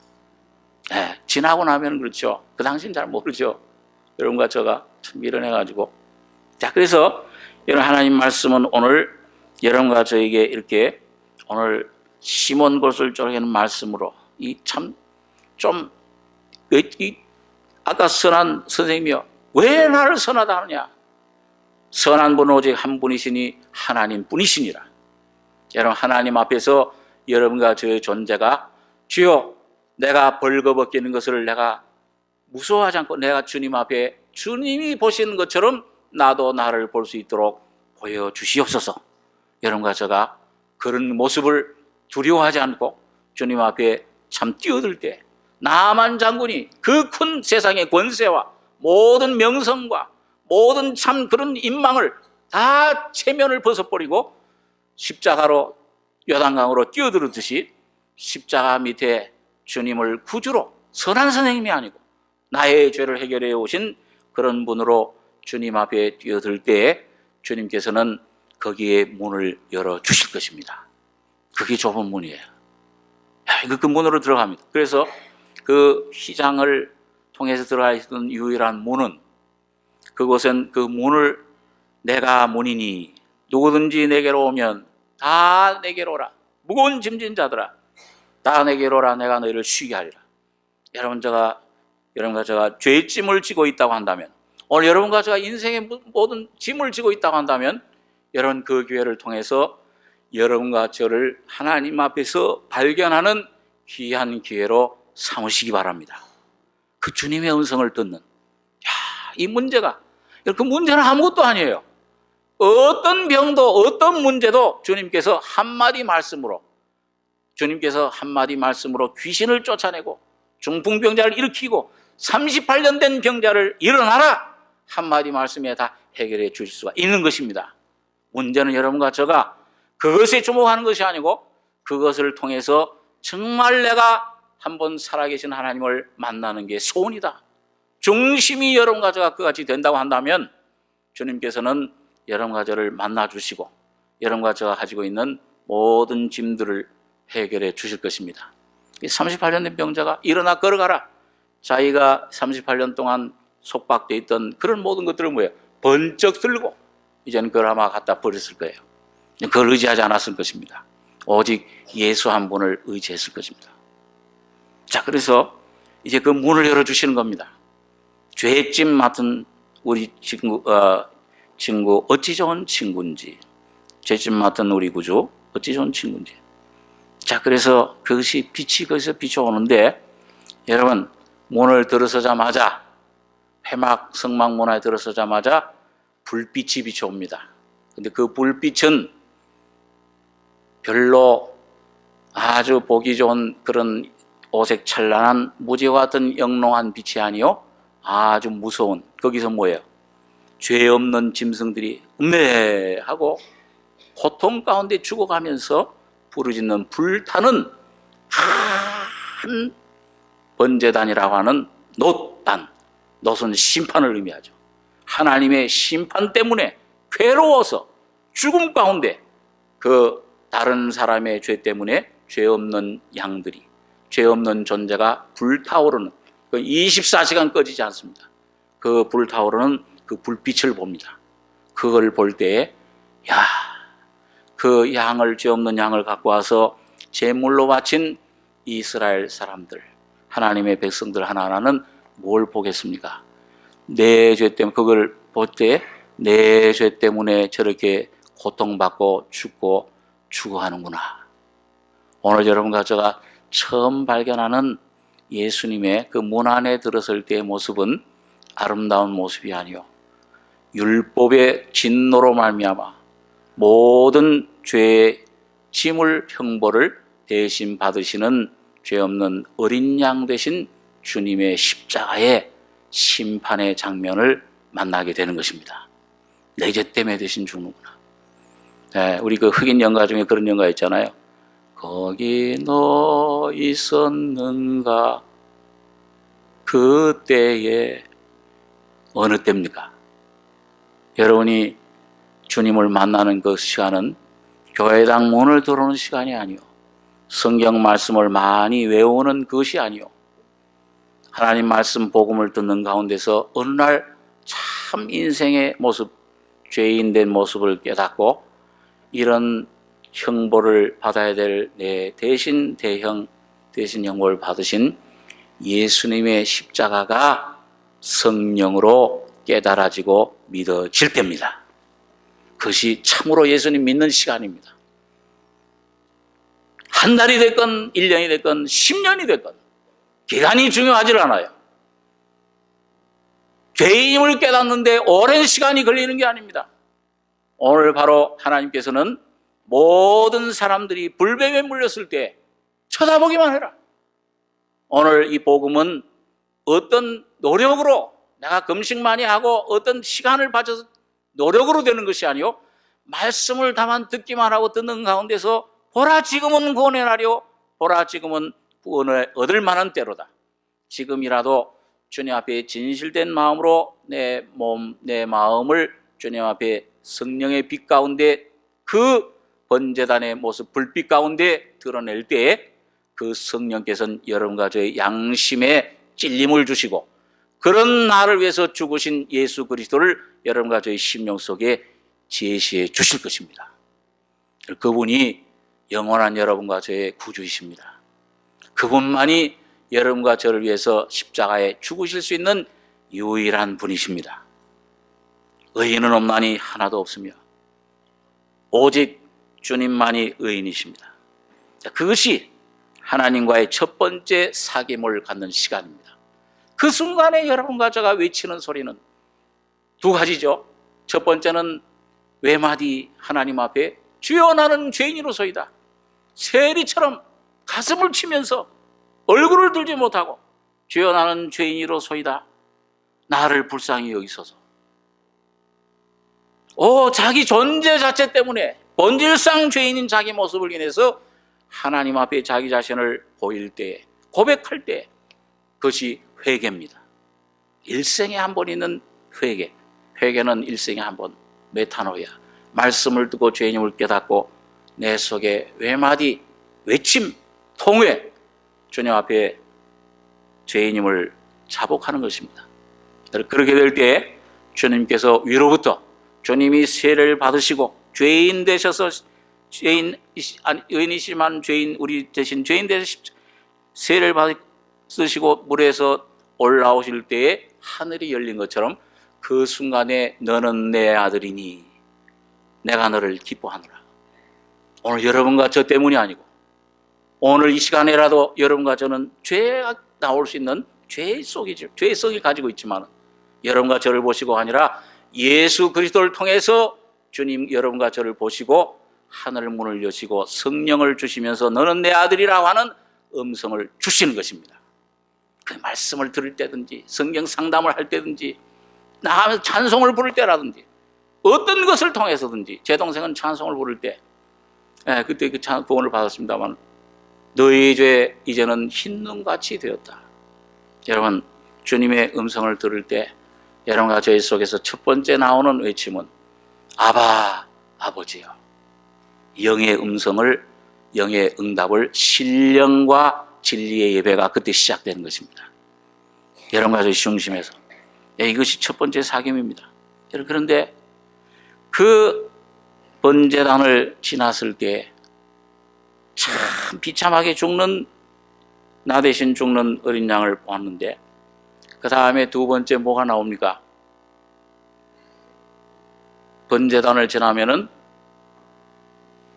네, 지나고 나면 그렇죠. 그 당시는 잘 모르죠. 여러분과 저가 참 밀어내가지고. 자, 그래서 여러분 하나님 말씀은 오늘 여러분과 저에게 이렇게 오늘 시몬 곳을 쪼개는 말씀으로 이 참 좀 아까 선한 선생님이요. 왜 나를 선하다 하느냐? 선한 분은 오직 한 분이시니 하나님 뿐이시니라. 여러분 하나님 앞에서 여러분과 저의 존재가 주여 내가 벌거벗기는 것을 내가 무서워하지 않고 내가 주님 앞에 주님이 보시는 것처럼 나도 나를 볼 수 있도록 보여주시옵소서. 여러분과 제가 그런 모습을 두려워하지 않고 주님 앞에 참 뛰어들 때 나만 장군이 그 큰 세상의 권세와 모든 명성과 모든 참 그런 인망을 다 체면을 벗어버리고 십자가로 요단강으로 뛰어들었듯이 십자가 밑에 주님을 구주로 선한 선생님이 아니고 나의 죄를 해결해 오신 그런 분으로 주님 앞에 뛰어들 때에 주님께서는 거기에 문을 열어주실 것입니다. 그게 좁은 문이에요. 그 문으로 들어갑니다. 그래서 그 휘장을 통해서 들어가던 유일한 문은 그곳은 그 문을 내가 문이니 누구든지 내게로 오면 다 내게로 오라. 무거운 짐진 자들아 다 내게로 오라. 내가 너희를 쉬게 하리라. 여러분과 제가 죄의 짐을 지고 있다고 한다면 오늘 여러분과 제가 인생의 모든 짐을 지고 있다고 한다면 여러분 그 기회를 통해서 여러분과 저를 하나님 앞에서 발견하는 귀한 기회로 삼으시기 바랍니다. 그 주님의 음성을 듣는 이 문제가 그 문제는 아무것도 아니에요. 어떤 병도 어떤 문제도 주님께서 한마디 말씀으로 귀신을 쫓아내고 중풍병자를 일으키고 38년 된 병자를 일어나라 한마디 말씀에 다 해결해 주실 수가 있는 것입니다. 문제는 여러분과 제가 그것에 주목하는 것이 아니고 그것을 통해서 정말 내가 한번 살아계신 하나님을 만나는 게 소원이다. 중심이 여러분과 제가 그같이 된다고 한다면 주님께서는 여러분과 저를 만나주시고 여러분과 제가 가지고 있는 모든 짐들을 해결해 주실 것입니다. 38년 된 병자가 일어나 걸어가라. 자기가 38년 동안 속박되어 있던 그런 모든 것들을 뭐예요? 번쩍 들고 이제는 그걸 아마 갖다 버렸을 거예요. 그걸 의지하지 않았을 것입니다. 오직 예수 한 분을 의지했을 것입니다. 자, 그래서 이제 그 문을 열어주시는 겁니다. 죄짐 맡은 우리 친구 어찌 좋은 친구인지, 죄짐 맡은 우리 구주 어찌 좋은 친구인지. 자, 그래서 그것이 빛이 거기서 비춰오는데 여러분 문을 들어서자마자 회막 성막 문화에 들어서자마자 불빛이 비춰옵니다. 근데 그 불빛은 별로 아주 보기 좋은 그런 오색 찬란한 무지와 같은 영롱한 빛이 아니요 아주 무서운 거기서 뭐예요? 죄 없는 짐승들이 음메하고 고통 가운데 죽어가면서 부르짖는 불타는 한 번제단이라고 하는 놋은 심판을 의미하죠. 하나님의 심판 때문에 괴로워서 죽음 가운데 그 다른 사람의 죄 때문에 죄 없는 양들이 죄 없는 존재가 불타오르는 그 24시간 꺼지지 않습니다. 그 불타오르는 그 불빛을 봅니다. 그걸 볼 때에 그 양을 죄 없는 양을 갖고 와서 제물로 바친 이스라엘 사람들 하나님의 백성들 하나하나는 뭘 보겠습니까? 내 죄 때문에 그걸 볼 때 내 죄 때문에 저렇게 고통받고 죽고 죽어가는구나. 오늘 여러분과 제가 처음 발견하는 예수님의 그 문 안에 들어설 때의 모습은 아름다운 모습이 아니요 율법의 진노로 말미암아 모든 죄의 짐을 형벌을 대신 받으시는 죄 없는 어린 양 되신 주님의 십자가의 심판의 장면을 만나게 되는 것입니다. 내 죄 때문에 대신 죽는구나. 우리 그 흑인 연가 중에 그런 연가 있잖아요. 거기 너 있었는가 그때에 어느 때입니까? 여러분이 주님을 만나는 그 시간은 교회당 문을 들어오는 시간이 아니요 성경 말씀을 많이 외우는 것이 아니요 하나님 말씀 복음을 듣는 가운데서 어느 날 참 인생의 모습 죄인 된 모습을 깨닫고 이런 형벌을 받아야 될 내 대신 형벌을 받으신 예수님의 십자가가 성령으로 깨달아지고 믿어질 때입니다. 그것이 참으로 예수님 믿는 시간입니다. 한 달이 됐건 1년이 됐건 10년이 됐건 기간이 중요하지 않아요. 죄인임을 깨닫는데 오랜 시간이 걸리는 게 아닙니다. 오늘 바로 하나님께서는 모든 사람들이 불뱀에 물렸을 때 쳐다보기만 해라. 오늘 이 복음은 어떤 노력으로 내가 금식 많이 하고 어떤 시간을 바쳐서 노력으로 되는 것이 아니요, 말씀을 다만 듣기만 하고 듣는 가운데서 보라 지금은 구원의 날이요, 보라 지금은 구원을 얻을 만한 때로다. 지금이라도 주님 앞에 진실된 마음으로 내 몸, 내 마음을 주님 앞에 성령의 빛 가운데 그 번제단의 모습 불빛 가운데 드러낼 때에 그 성령께서는 여러분과 저의 양심에 찔림을 주시고 그런 나를 위해서 죽으신 예수 그리스도를 여러분과 저의 심령 속에 제시해 주실 것입니다. 그분이 영원한 여러분과 저의 구주이십니다. 그분만이 여러분과 저를 위해서 십자가에 죽으실 수 있는 유일한 분이십니다. 의인은 없나니 하나도 없으며 오직 주님만이 의인이십니다. 그것이 하나님과의 첫 번째 사귐을 갖는 시간입니다. 그 순간에 여러분과 제가 외치는 소리는 두 가지죠. 첫 번째는 외마디 하나님 앞에 주여 나는 죄인이로소이다. 세리처럼 가슴을 치면서 얼굴을 들지 못하고 주여 나는 죄인이로소이다. 나를 불쌍히 여기소서. 자기 존재 자체 때문에 본질상 죄인인 자기 모습을 인해서 하나님 앞에 자기 자신을 보일 때, 고백할 때 그것이 회개입니다. 일생에 한 번 있는 회개. 회개는 일생에 한 번, 메타노야. 말씀을 듣고 죄인임을 깨닫고 내 속에 외마디, 외침, 통회, 주님 앞에 죄인임을 자복하는 것입니다. 그렇게 될 때 주님께서 위로부터 주님이 세례를 받으시고 죄인 되셔서 의인이시만 죄인, 우리 대신 죄인 되셔 세례를 받으시고 물에서 올라오실 때에 하늘이 열린 것처럼 그 순간에 너는 내 아들이니 내가 너를 기뻐하노라. 오늘 여러분과 저 때문이 아니고 오늘 이 시간에라도 여러분과 저는 죄가 나올 수 있는 죄의 속이죠. 죄의 속을 가지고 있지만 여러분과 저를 보시고 아니라 예수 그리스도를 통해서 주님 여러분과 저를 보시고 하늘 문을 여시고 성령을 주시면서 너는 내 아들이라고 하는 음성을 주시는 것입니다. 그 말씀을 들을 때든지 성경 상담을 할 때든지 나가면서 찬송을 부를 때라든지 어떤 것을 통해서든지 제 동생은 찬송을 부를 때 그때 그 구원을 받았습니다만 너희 죄 이제는 흰눈같이 되었다. 여러분 주님의 음성을 들을 때 여러분과 저희 속에서 첫 번째 나오는 외침은 아바 아버지요. 영의 음성을 영의 응답을 신령과 진리의 예배가 그때 시작되는 것입니다. 여러분과 저희 중심에서 이것이 첫 번째 사귐입니다. 그런데 그 번제단을 지났을 때 참 비참하게 죽는 나 대신 죽는 어린 양을 보았는데 그 다음에 두 번째 뭐가 나옵니까? 번제단을 지나면은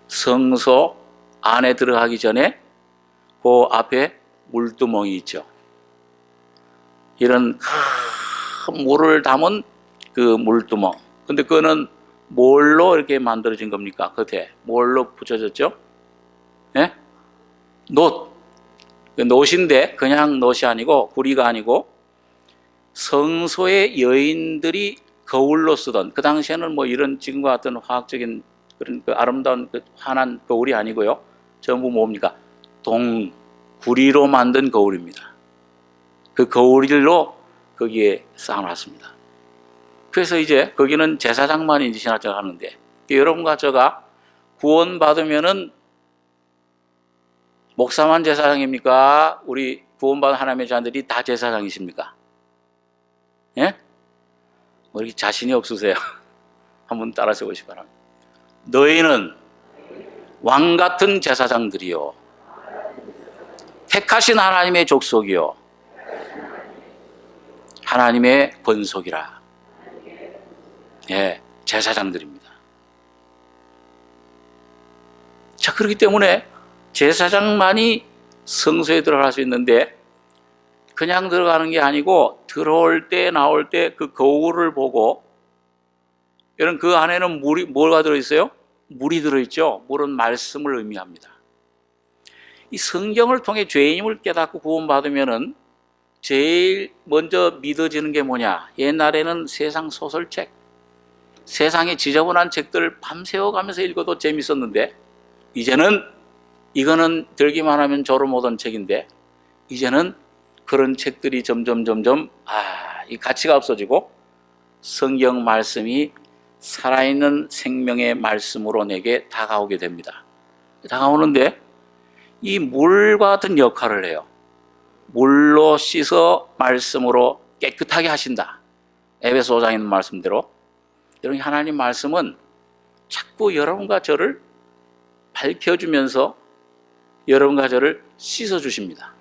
성소 안에 들어가기 전에 그 앞에 물두멍이 있죠. 이런 큰 물을 담은 그 물두멍. 근데 그거는 뭘로 이렇게 만들어진 겁니까? 겉에 뭘로 붙여졌죠? 예? 놋. 놋인데 그냥 놋이 아니고 구리가 아니고 성소의 여인들이 거울로 쓰던 그 당시에는 뭐 이런 지금과 같은 화학적인 그런 그 아름다운 그 환한 거울이 아니고요. 전부 뭡니까? 구리로 만든 거울입니다. 그 거울로 거기에 쌓아놨습니다. 그래서 이제 거기는 제사장만이 지나쳐 하는데 여러분과 제가 구원받으면은 목사만 제사장입니까? 우리 구원받은 하나님의 자녀들이 다 제사장이십니까? 예? 뭐 이렇게 자신이 없으세요? 한번 따라서 보시기 바랍니다. 너희는 왕 같은 제사장들이요 택하신 하나님의 족속이요 하나님의 권속이라. 예, 제사장들입니다. 자, 그렇기 때문에 제사장만이 성소에 들어갈 수 있는데 그냥 들어가는 게 아니고 들어올 때 나올 때 그 거울을 보고 여러분 그 안에는 물이 뭐가 들어있어요? 물이 들어있죠. 물은 말씀을 의미합니다. 이 성경을 통해 죄인임을 깨닫고 구원받으면은 제일 먼저 믿어지는 게 뭐냐? 옛날에는 세상 소설책, 세상의 지저분한 책들을 밤새워 가면서 읽어도 재밌었는데, 이제는 이거는 들기만 하면 졸음 오던 책인데, 이제는 그런 책들이 점점 이 가치가 없어지고 성경 말씀이 살아있는 생명의 말씀으로 내게 다가오게 됩니다. 다가오는데 이 물과 같은 역할을 해요. 물로 씻어 말씀으로 깨끗하게 하신다. 에베소 5장에 있는 말씀대로. 여러분, 하나님 말씀은 자꾸 여러분과 저를 밝혀주면서 여러분과 저를 씻어주십니다.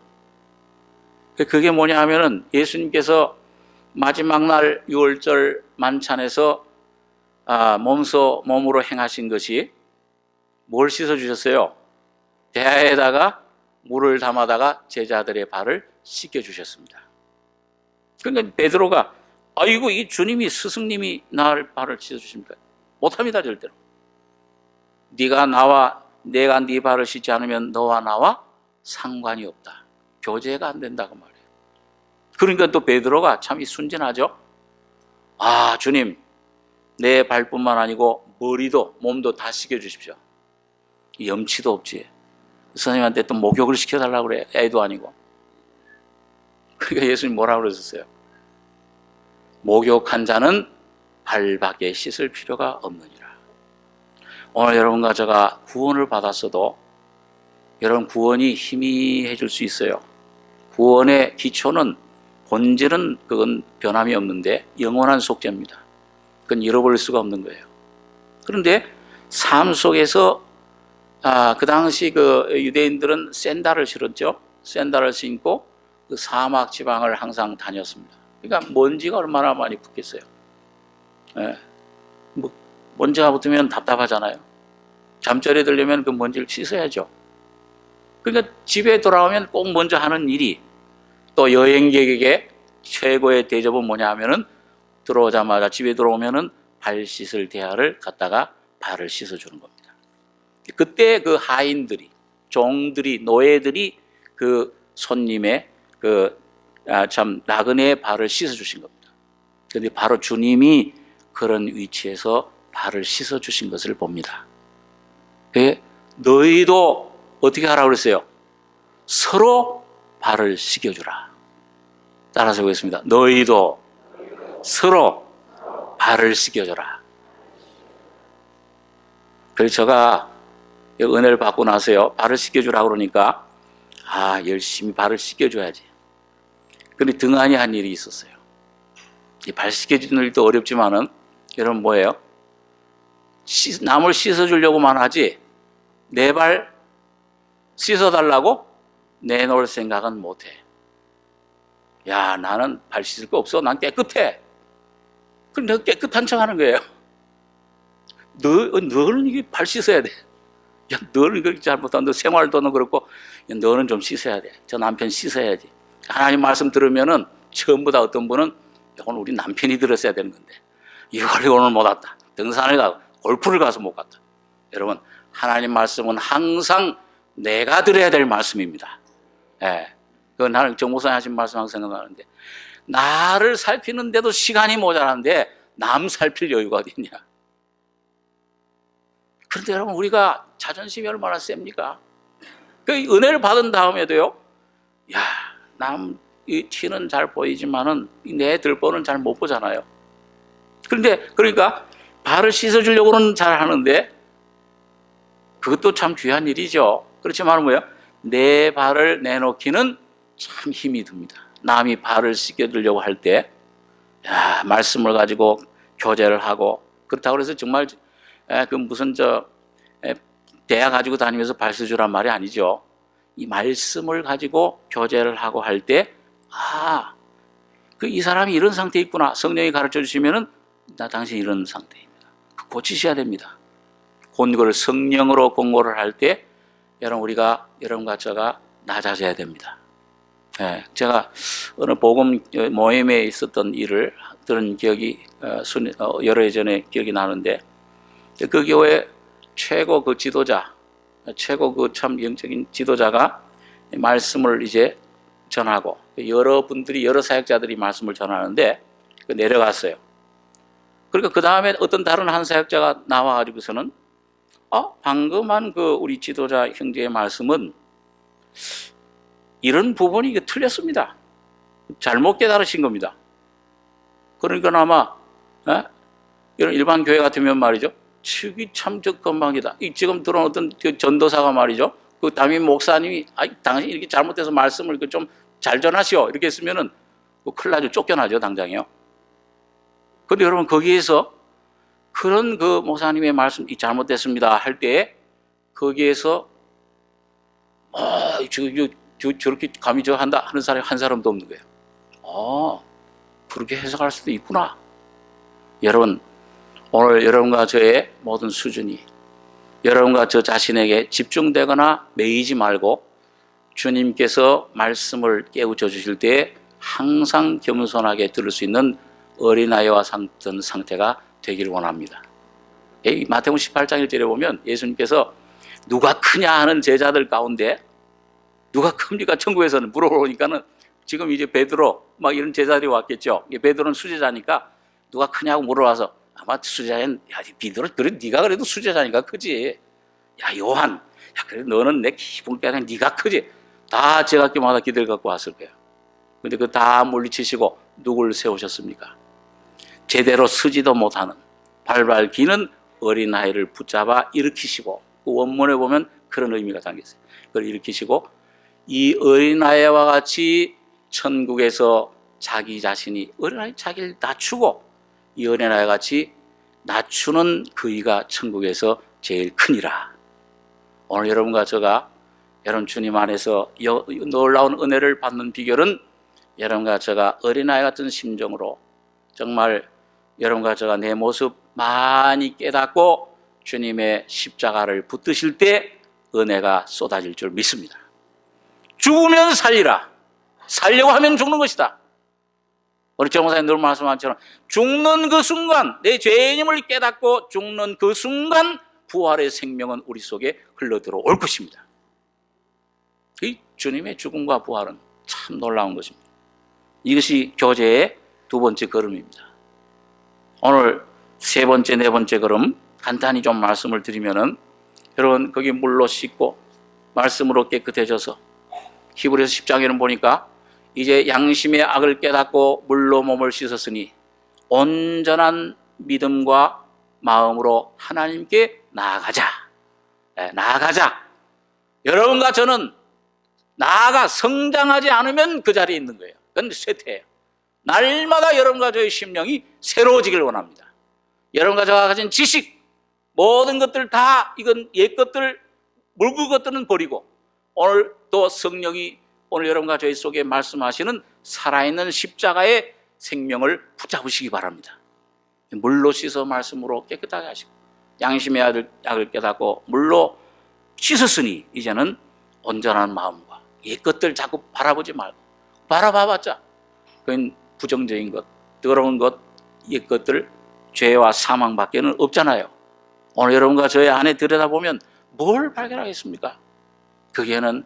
그게 뭐냐 하면은 예수님께서 마지막 날 유월절 만찬에서 몸으로 행하신 것이 뭘 씻어주셨어요? 대야에다가 물을 담아다가 제자들의 발을 씻겨주셨습니다. 그러니까 베드로가 아이고 이 주님이 스승님이 나를 발을 씻어주십니까? 못합니다 절대로. 내가 네 발을 씻지 않으면 너와 나와 상관이 없다. 교제가 안 된다고 말해요. 그러니까 또 베드로가 참 순진하죠. 주님 내 발뿐만 아니고 머리도 몸도 다 씻겨주십시오. 염치도 없지. 선생님한테 또 목욕을 시켜달라고 그래. 애도 아니고. 그러니까 예수님 뭐라고 그러셨어요? 목욕한 자는 발밖에 씻을 필요가 없느니라. 오늘 여러분과 제가 구원을 받았어도 여러분 구원이 희미해질 수 있어요. 구원의 기초는 본질은 그건 변함이 없는데 영원한 속죄입니다. 그건 잃어버릴 수가 없는 거예요. 그런데 삶 속에서 그 당시 그 유대인들은 샌달을 신었죠. 샌달을 신고 그 사막 지방을 항상 다녔습니다. 그러니까 먼지가 얼마나 많이 붙겠어요. 먼지가 붙으면 답답하잖아요. 잠자리에 들려면 그 먼지를 씻어야죠. 그러니까 집에 돌아오면 꼭 먼저 하는 일이, 또 여행객에게 최고의 대접은 뭐냐 하면은 들어오자마자 집에 들어오면은 발 씻을 대야를 갖다가 발을 씻어주는 겁니다. 그때 그 하인들이, 종들이, 노예들이 그 손님의 참 나그네의 발을 씻어주신 겁니다. 그런데 바로 주님이 그런 위치에서 발을 씻어주신 것을 봅니다. 너희도 어떻게 하라고 그랬어요? 서로 발을 씻겨주라. 따라서 보겠습니다. 너희도 서로 발을 씻겨줘라. 그래서 제가 은혜를 받고 나서요, 발을 씻겨주라고 그러니까 열심히 발을 씻겨줘야지. 그런데 등한히 한 일이 있었어요. 이 발 씻겨주는 일도 어렵지만은 여러분 뭐예요? 남을 씻어주려고만 하지 내 발 씻어달라고 내놓을 생각은 못해. 야, 나는 발 씻을 거 없어. 난 깨끗해. 그럼 내가 깨끗한 척 하는 거예요. 너는 이게 발 씻어야 돼. 야, 너는 그렇게 잘못한, 너 생활도는 그렇고, 야, 너는 좀 씻어야 돼. 저 남편 씻어야지. 하나님 말씀 들으면은 전부 다 어떤 분은 오늘 우리 남편이 들었어야 되는 건데, 이걸 오늘 못 왔다. 등산을 가고, 골프를 가서 못 갔다. 여러분, 하나님 말씀은 항상 내가 들어야 될 말씀입니다. 예. 그건 나는 정목사님 하신 말씀 항상 생각나는데, 나를 살피는데도 시간이 모자란데 남 살필 여유가 어디 있냐. 그런데 여러분, 우리가 자존심이 얼마나 셉니까? 그 은혜를 받은 다음에도요, 야, 남 이 티는 잘 보이지만은 내 들보는 잘 못 보잖아요. 그러니까 발을 씻어주려고는 잘 하는데 그것도 참 귀한 일이죠. 그렇지만 뭐예요? 내 발을 내놓기는 참 힘이 듭니다. 남이 발을 씻겨주려고 할 때, 말씀을 가지고 교제를 하고, 그렇다고 해서 정말 대야 가지고 다니면서 발 씻어주란 말이 아니죠. 이 말씀을 가지고 교제를 하고 할 때, 이 사람이 이런 상태에 있구나. 성령이 가르쳐 주시면은, 나 당신 이런 상태입니다. 고치셔야 됩니다. 그걸 성령으로 공고를 할 때, 여러분과 제가 낮아져야 됩니다. 제가 어느 복음 모임에 있었던 일을 들은 기억이 여러 해 전에 기억이 나는데, 그 교회 최고 그 지도자, 최고 그 참 영적인 지도자가 말씀을 이제 전하고, 여러분들이, 여러 사역자들이 말씀을 전하는데 내려갔어요. 그러니까 그 다음에 어떤 다른 한 사역자가 나와가지고서는 방금 한 그 우리 지도자 형제의 말씀은 이런 부분이 이게 틀렸습니다. 잘못 깨달으신 겁니다. 그러니까 아마 이런 일반 교회 같으면 말이죠, 측이 참 건방이다. 지금 들어온 어떤 전도사가 말이죠, 그 담임 목사님이 당신 이렇게 잘못돼서 말씀을 좀 잘 전하시오 이렇게 했으면은 큰일 나죠. 쫓겨나죠, 당장이요. 근데 여러분, 거기에서 그런 그 목사님의 말씀이 잘못됐습니다 할 때에 거기에서 저렇게 감히 저 한다 하는 사람이 한 사람도 없는 거예요. 그렇게 해석할 수도 있구나. 여러분, 오늘 여러분과 저의 모든 수준이 여러분과 저 자신에게 집중되거나 매이지 말고 주님께서 말씀을 깨우쳐 주실 때에 항상 겸손하게 들을 수 있는 어린아이와 같은 상태가 되기를 원합니다. 마태복음 18장 1절에 보면 예수님께서 누가 크냐 하는 제자들 가운데 누가 큽니까? 천국에서는 물어보니까는 지금 이제 베드로 막 이런 제자들이 왔겠죠. 베드로는 수제자니까 누가 크냐고 물어봐서 아마 수제자는 베드로 그래 네가 그래도 수제자니까 크지. 야 요한, 야 그래 너는 내 기분 깨는 네가 크지. 다 제각기마다 기대를 갖고 왔을 거예요. 근데 그 다 물리치시고 누굴 세우셨습니까? 제대로 쓰지도 못하는 발발 기는 어린아이를 붙잡아 일으키시고, 그 원문에 보면 그런 의미가 담겨 있어요. 그걸 일으키시고 이 어린아이와 같이 천국에서 자기 자신이 어린아이 자기를 낮추고 이 어린아이와 같이 낮추는 그이가 천국에서 제일 크니라. 오늘 여러분과 저가 여러분 주님 안에서 놀라운 은혜를 받는 비결은 여러분과 저가 어린아이 같은 심정으로 정말 여러분과 저가 내 모습 많이 깨닫고 주님의 십자가를 붙드실 때 은혜가 쏟아질 줄 믿습니다. 죽으면 살리라. 살려고 하면 죽는 것이다. 우리 정목사님 늘 말씀한 것처럼 죽는 그 순간, 내 죄인임을 깨닫고 죽는 그 순간 부활의 생명은 우리 속에 흘러들어올 것입니다. 이 주님의 죽음과 부활은 참 놀라운 것입니다. 이것이 교제의 두 번째 걸음입니다. 오늘 세 번째, 네 번째 걸음 간단히 좀 말씀을 드리면은, 여러분 거기 물로 씻고 말씀으로 깨끗해져서 히브리서 10장에는 보니까 이제 양심의 악을 깨닫고 물로 몸을 씻었으니 온전한 믿음과 마음으로 하나님께 나아가자. 나아가자. 여러분과 저는 나아가 성장하지 않으면 그 자리에 있는 거예요. 그건 쇠퇴예요. 날마다 여러분과 저의 심령이 새로워지길 원합니다. 여러분과 저가 가진 지식, 모든 것들 다 이건 옛 것들, 묽은 것들은 버리고 오늘 또 성령이 오늘 여러분과 저희 속에 말씀하시는 살아있는 십자가의 생명을 붙잡으시기 바랍니다. 물로 씻어 말씀으로 깨끗하게 하시고 양심의 악을 깨닫고 물로 씻었으니 이제는 온전한 마음과 옛 것들 자꾸 바라보지 말고, 바라봐봤자 그건 부정적인 것, 더러운 것, 옛 것들, 죄와 사망밖에는 없잖아요. 오늘 여러분과 저희 안에 들여다보면 뭘 발견하겠습니까? 거기에는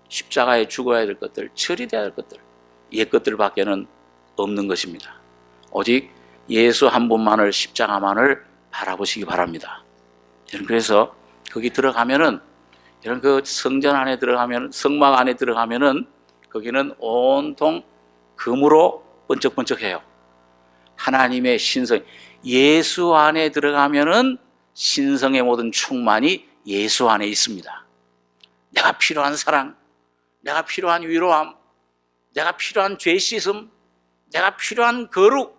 십자가에 죽어야 될 것들, 처리돼야 할 것들, 옛 것들밖에는 없는 것입니다. 오직 예수 한 분만을, 십자가만을 바라보시기 바랍니다. 그래서 거기 들어가면은, 이런 그 성전 안에 들어가면, 성막 안에 들어가면은 거기는 온통 금으로 번쩍번쩍해요. 하나님의 신성, 예수 안에 들어가면은 신성의 모든 충만이 예수 안에 있습니다. 내가 필요한 사랑, 내가 필요한 위로함, 내가 필요한 죄 씻음, 내가 필요한 거룩,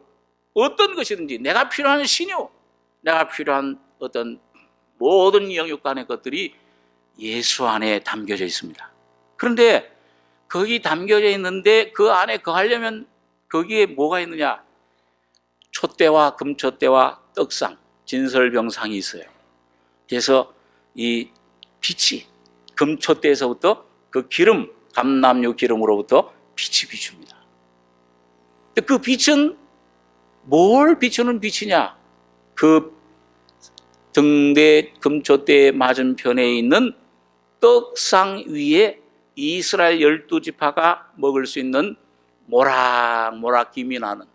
어떤 것이든지 내가 필요한 신유, 내가 필요한 어떤 모든 영역 간의 것들이 예수 안에 담겨져 있습니다. 그런데 거기 담겨져 있는데 그 안에 거하려면 거기에 뭐가 있느냐? 촛대와 금촛대와 떡상, 진설병상이 있어요. 그래서 이 빛이 금촛대에서부터 그 기름, 감람유 기름으로부터 빛이 비춥니다. 그 빛은 뭘 비추는 빛이냐? 그 등대 금초대 맞은편에 있는 떡상 위에 이스라엘 12지파가 먹을 수 있는 모락모락 김이 나는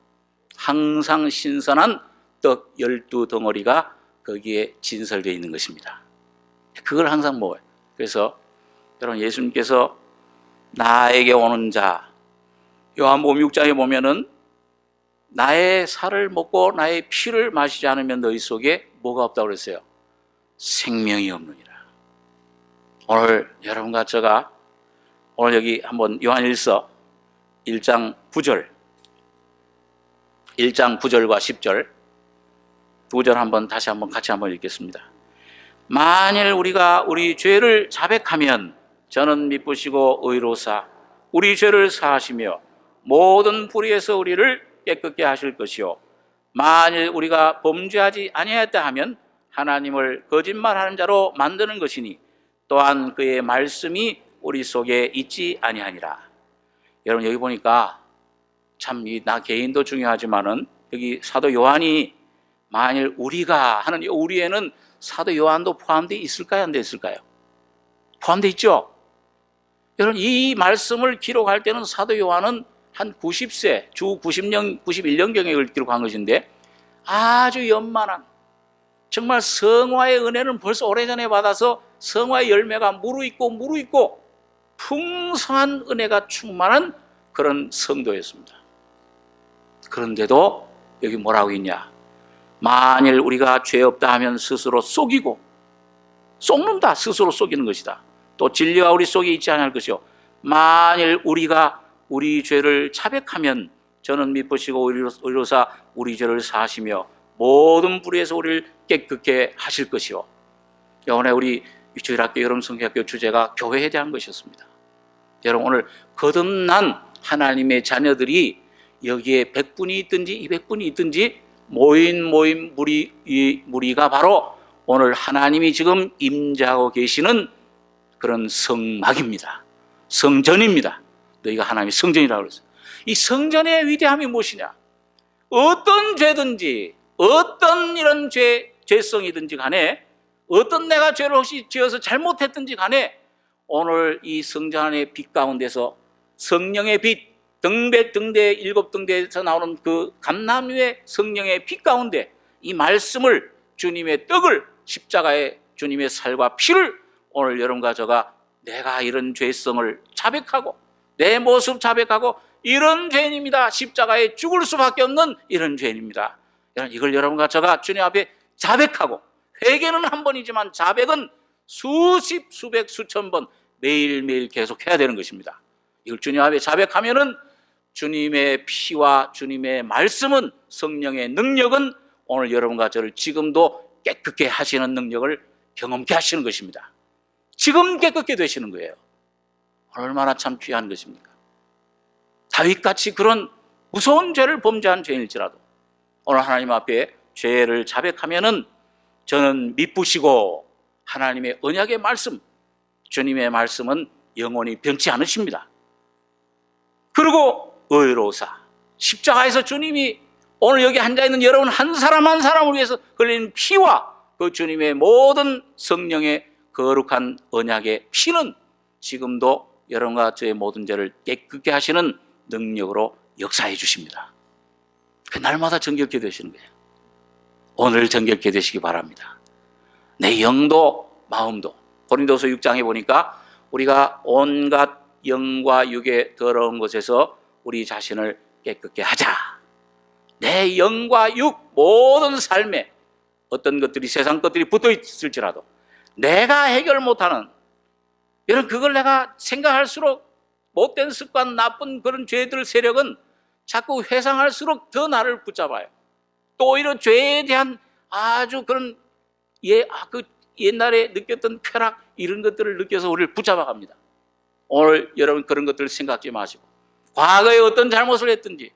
항상 신선한 떡 12덩어리가 거기에 진설되어 있는 것입니다. 그걸 항상 먹어요. 그래서 여러분, 예수님께서 나에게 오는 자, 요한복음 6장에 보면은 나의 살을 먹고 나의 피를 마시지 않으면 너희 속에 뭐가 없다고 그랬어요? 생명이 없느니라. 오늘 여러분과 제가 오늘 여기 한번 요한일서 1장 9절 1장 9절과 10절 두 절 한번 다시 한번 같이 한번 읽겠습니다. 만일 우리가 우리 죄를 자백하면 저는 미쁘시고 의로사 우리 죄를 사하시며 모든 불의에서 우리를 깨끗게 하실 것이요 만일 우리가 범죄하지 아니하였다 하면 하나님을 거짓말하는 자로 만드는 것이니 또한 그의 말씀이 우리 속에 있지 아니하니라. 여러분, 여기 보니까 참 나 개인도 중요하지만은 여기 사도 요한이 만일 우리가 하는 이 우리에는 사도 요한도 포함되어 있을까요? 안 되어 있을까요? 포함되어 있죠? 여러분, 이 말씀을 기록할 때는 사도 요한은 한 90세, 주 91년경에 기록한 것인데 아주 연만한 정말 성화의 은혜는 벌써 오래전에 받아서 성화의 열매가 무르익고 풍성한 은혜가 충만한 그런 성도였습니다. 그런데도 여기 뭐라고 있냐? 만일 우리가 죄 없다 하면 스스로 속이고 속는다. 스스로 속이는 것이다. 또 진리가 우리 속에 있지 않을 것이요 만일 우리가 우리 죄를 자백하면 저는 미쁘시고 의로사 우리 죄를 사하시며 모든 불의에서 우리를 깨끗게 하실 것이요. 이번에 우리 주일학교 여름성경학교 주제가 교회에 대한 것이었습니다. 여러분, 오늘 거듭난 하나님의 자녀들이 여기에 100분이 있든지 200분이 있든지 모인 무리가 바로 오늘 하나님이 지금 임재하고 계시는 그런 성막입니다. 성전입니다. 너희가 하나님의 성전이라고 그랬어요. 이 성전의 위대함이 무엇이냐? 어떤 죄든지 어떤 이런 죄성이든지 간에 어떤 내가 죄를 혹시 지어서 잘못했든지 간에 오늘 이 성전 안의 빛 가운데서 성령의 빛 등대 7등대에서 나오는 그 감람유의 성령의 빛 가운데 이 말씀을 주님의 떡을 십자가의 주님의 살과 피를 오늘 여러분과 저가 내가 이런 죄성을 자백하고 내 모습 자백하고 이런 죄인입니다. 십자가에 죽을 수밖에 없는 이런 죄인입니다. 이걸 여러분과 저가 주님 앞에 자백하고 회개는 한 번이지만 자백은 수십, 수백, 수천 번 매일매일 계속해야 되는 것입니다. 이걸 주님 앞에 자백하면은 주님의 피와 주님의 말씀은 성령의 능력은 오늘 여러분과 저를 지금도 깨끗게 하시는 능력을 경험케 하시는 것입니다. 지금 깨끗게 되시는 거예요. 얼마나 참 귀한 것입니까? 다윗같이 그런 무서운 죄를 범죄한 죄인일지라도 오늘 하나님 앞에 죄를 자백하면은 저는 미쁘시고 하나님의 언약의 말씀, 주님의 말씀은 영원히 변치 않으십니다. 그리고 의로사 십자가에서 주님이 오늘 여기 앉아있는 여러분 한 사람 한 사람을 위해서 흘린 피와 그 주님의 모든 성령의 거룩한 언약의 피는 지금도 여러분과 저의 모든 죄를 깨끗게 하시는 능력으로 역사해 주십니다. 그날마다 정결케 되시는 거예요. 오늘 정결케 되시기 바랍니다. 내 영도 마음도 고린도서 6장에 보니까 우리가 온갖 영과 육의 더러운 것에서 우리 자신을 깨끗게 하자. 내 영과 육 모든 삶에 어떤 것들이 세상 것들이 붙어 있을지라도 내가 해결 못하는 이런 그걸 내가 생각할수록 못된 습관 나쁜 그런 죄들 세력은 자꾸 회상할수록 더 나를 붙잡아요. 또 오히려 죄에 대한 아주 그런 그 옛날에 느꼈던 쾌락 이런 것들을 느껴서 우리를 붙잡아갑니다. 오늘 여러분 그런 것들을 생각하지 마시고 과거에 어떤 잘못을 했든지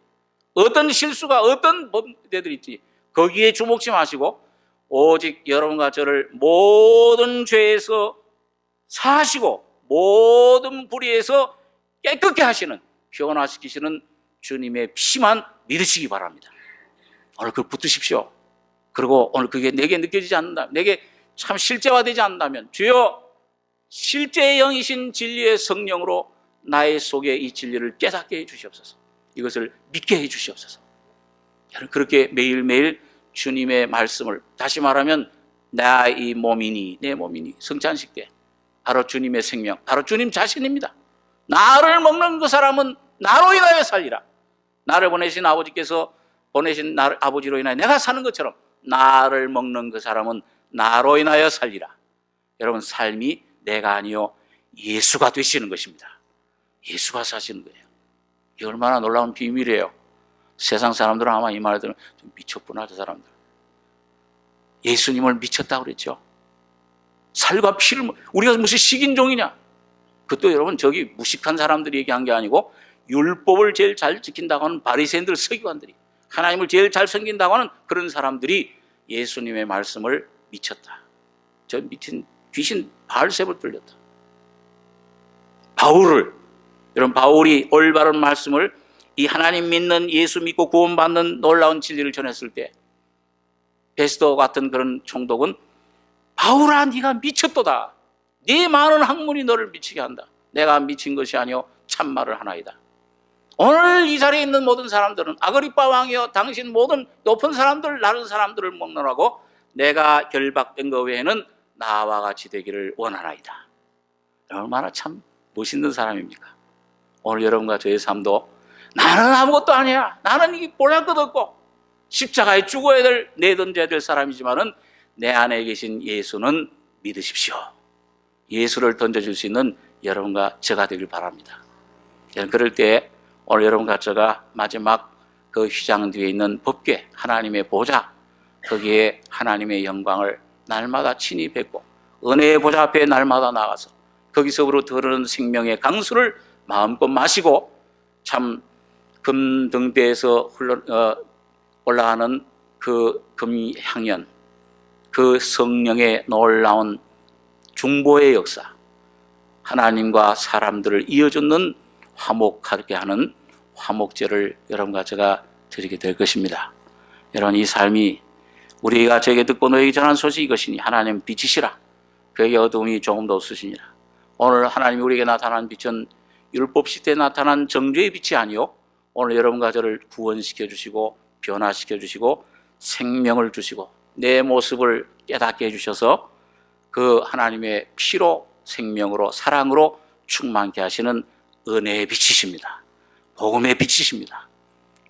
어떤 실수가 어떤 범죄들이 있지 거기에 주목지 마시고 오직 여러분과 저를 모든 죄에서 사하시고 모든 불의에서 깨끗게 하시는 변화시키시는 주님의 피만 믿으시기 바랍니다. 오늘 그걸 붙드십시오. 그리고 오늘 그게 내게 느껴지지 않는다, 내게 참 실제화되지 않는다면 주여 실제의 영이신 진리의 성령으로 나의 속에 이 진리를 깨닫게 해 주시옵소서. 이것을 믿게 해 주시옵소서. 그렇게 매일매일 주님의 말씀을, 다시 말하면 나의 몸이니 내 몸이니 성찬식 때 바로 주님의 생명, 바로 주님 자신입니다. 나를 먹는 그 사람은 나로 인하여 살리라. 나를 보내신 아버지께서 보내신 나를 아버지로 인하여 내가 사는 것처럼 나를 먹는 그 사람은 나로 인하여 살리라. 여러분, 삶이 내가 아니요 예수가 되시는 것입니다. 예수가 사시는 거예요. 이 얼마나 놀라운 비밀이에요. 세상 사람들은 아마 이 말을 들으면 좀 미쳤구나, 저 사람들. 예수님을 미쳤다고 그랬죠. 살과 피를, 우리가 무슨 식인종이냐. 그것도 여러분 저기 무식한 사람들이 얘기한 게 아니고 율법을 제일 잘 지킨다고 하는 바리새인들, 서기관들이, 하나님을 제일 잘 섬긴다고 하는 그런 사람들이 예수님의 말씀을 미쳤다. 저 미친 귀신 바알셉을 들렸다. 바울을, 여러분, 바울이 올바른 말씀을, 이 하나님 믿는, 예수 믿고 구원받는 놀라운 진리를 전했을 때 베스도 같은 그런 총독은 바울아 네가 미쳤도다. 네 많은 학문이 너를 미치게 한다. 내가 미친 것이 아니오 참말을 하나이다. 오늘 이 자리에 있는 모든 사람들은 아그리빠 왕이여 당신 모든 높은 사람들, 낮은 사람들을 먹노라고 내가 결박된 것 외에는 나와 같이 되기를 원하나이다. 얼마나 참 멋있는 사람입니까? 오늘 여러분과 저의 삶도 나는 아무것도 아니야, 나는 이게 보잘 것 없고 십자가에 죽어야 될, 내던져야 될 사람이지만은 내 안에 계신 예수는 믿으십시오. 예수를 던져줄 수 있는 여러분과 저가 되길 바랍니다. 그럴 때 오늘 여러분과 저가 마지막 그 휘장 뒤에 있는 법궤, 하나님의 보좌, 거기에 하나님의 영광을 날마다 친히 뵙고 은혜의 보좌 앞에 날마다 나가서 거기서부터 흐르는 생명의 강수를 마음껏 마시고 참 금등대에서 올라가는 그 금향연, 그 성령의 놀라운 중보의 역사, 하나님과 사람들을 이어주는 화목하게 하는 화목제를 여러분과 제가 드리게 될 것입니다. 여러분, 이 삶이 우리가 저에게 듣고 너에게 전한 소식이 이것이니 하나님 빛이시라. 그에게 어두움이 조금도 없으시니라. 오늘 하나님이 우리에게 나타난 빛은 율법 시대에 나타난 정죄의 빛이 아니요 오늘 여러분과 저를 구원시켜 주시고 변화시켜 주시고 생명을 주시고 내 모습을 깨닫게 해주셔서 그 하나님의 피로 생명으로 사랑으로 충만케 하시는 은혜의 빛이십니다. 복음의 빛이십니다.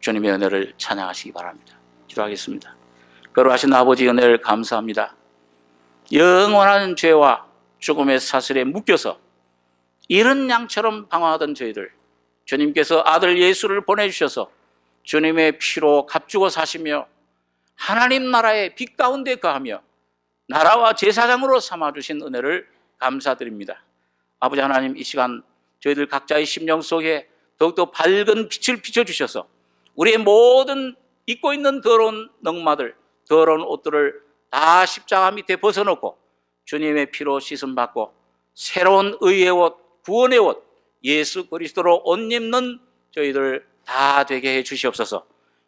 주님의 은혜를 찬양하시기 바랍니다. 기도하겠습니다. 거룩하신 아버지, 은혜를 감사합니다. 영원한 죄와 죽음의 사슬에 묶여서 이른 양처럼 방황하던 저희들, 주님께서 아들 예수를 보내주셔서 주님의 피로 값주고 사시며 하나님 나라의 빛 가운데 거하며 나라와 제사장으로 삼아주신 은혜를 감사드립니다. 아버지 하나님, 이 시간 저희들 각자의 심령 속에 더욱더 밝은 빛을 비춰주셔서 우리의 모든 입고 있는 더러운 넝마들, 더러운 옷들을 다 십자가 밑에 벗어놓고 주님의 피로 씻음받고 새로운 의의 옷, 구원의 옷, 예수 그리스도로 옷 입는 저희들 다 되게 해 주시옵소서.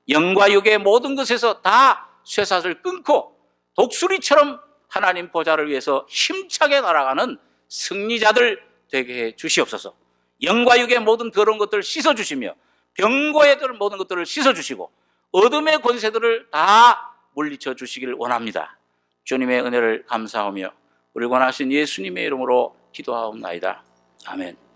영과 육의 모든 것에서 다 쇠사슬 끊고 독수리처럼 하나님 보좌를 위해서 힘차게 날아가는 승리자들 되게 해 주시옵소서. 영과 육의 모든 더러운 것들을 씻어주시며 병고의 모든 것들을 씻어주시고 어둠의 권세들을 다 물리쳐 주시기를 원합니다. 주님의 은혜를 감사하며 우리 원하신 예수님의 이름으로 기도하옵나이다. 아멘.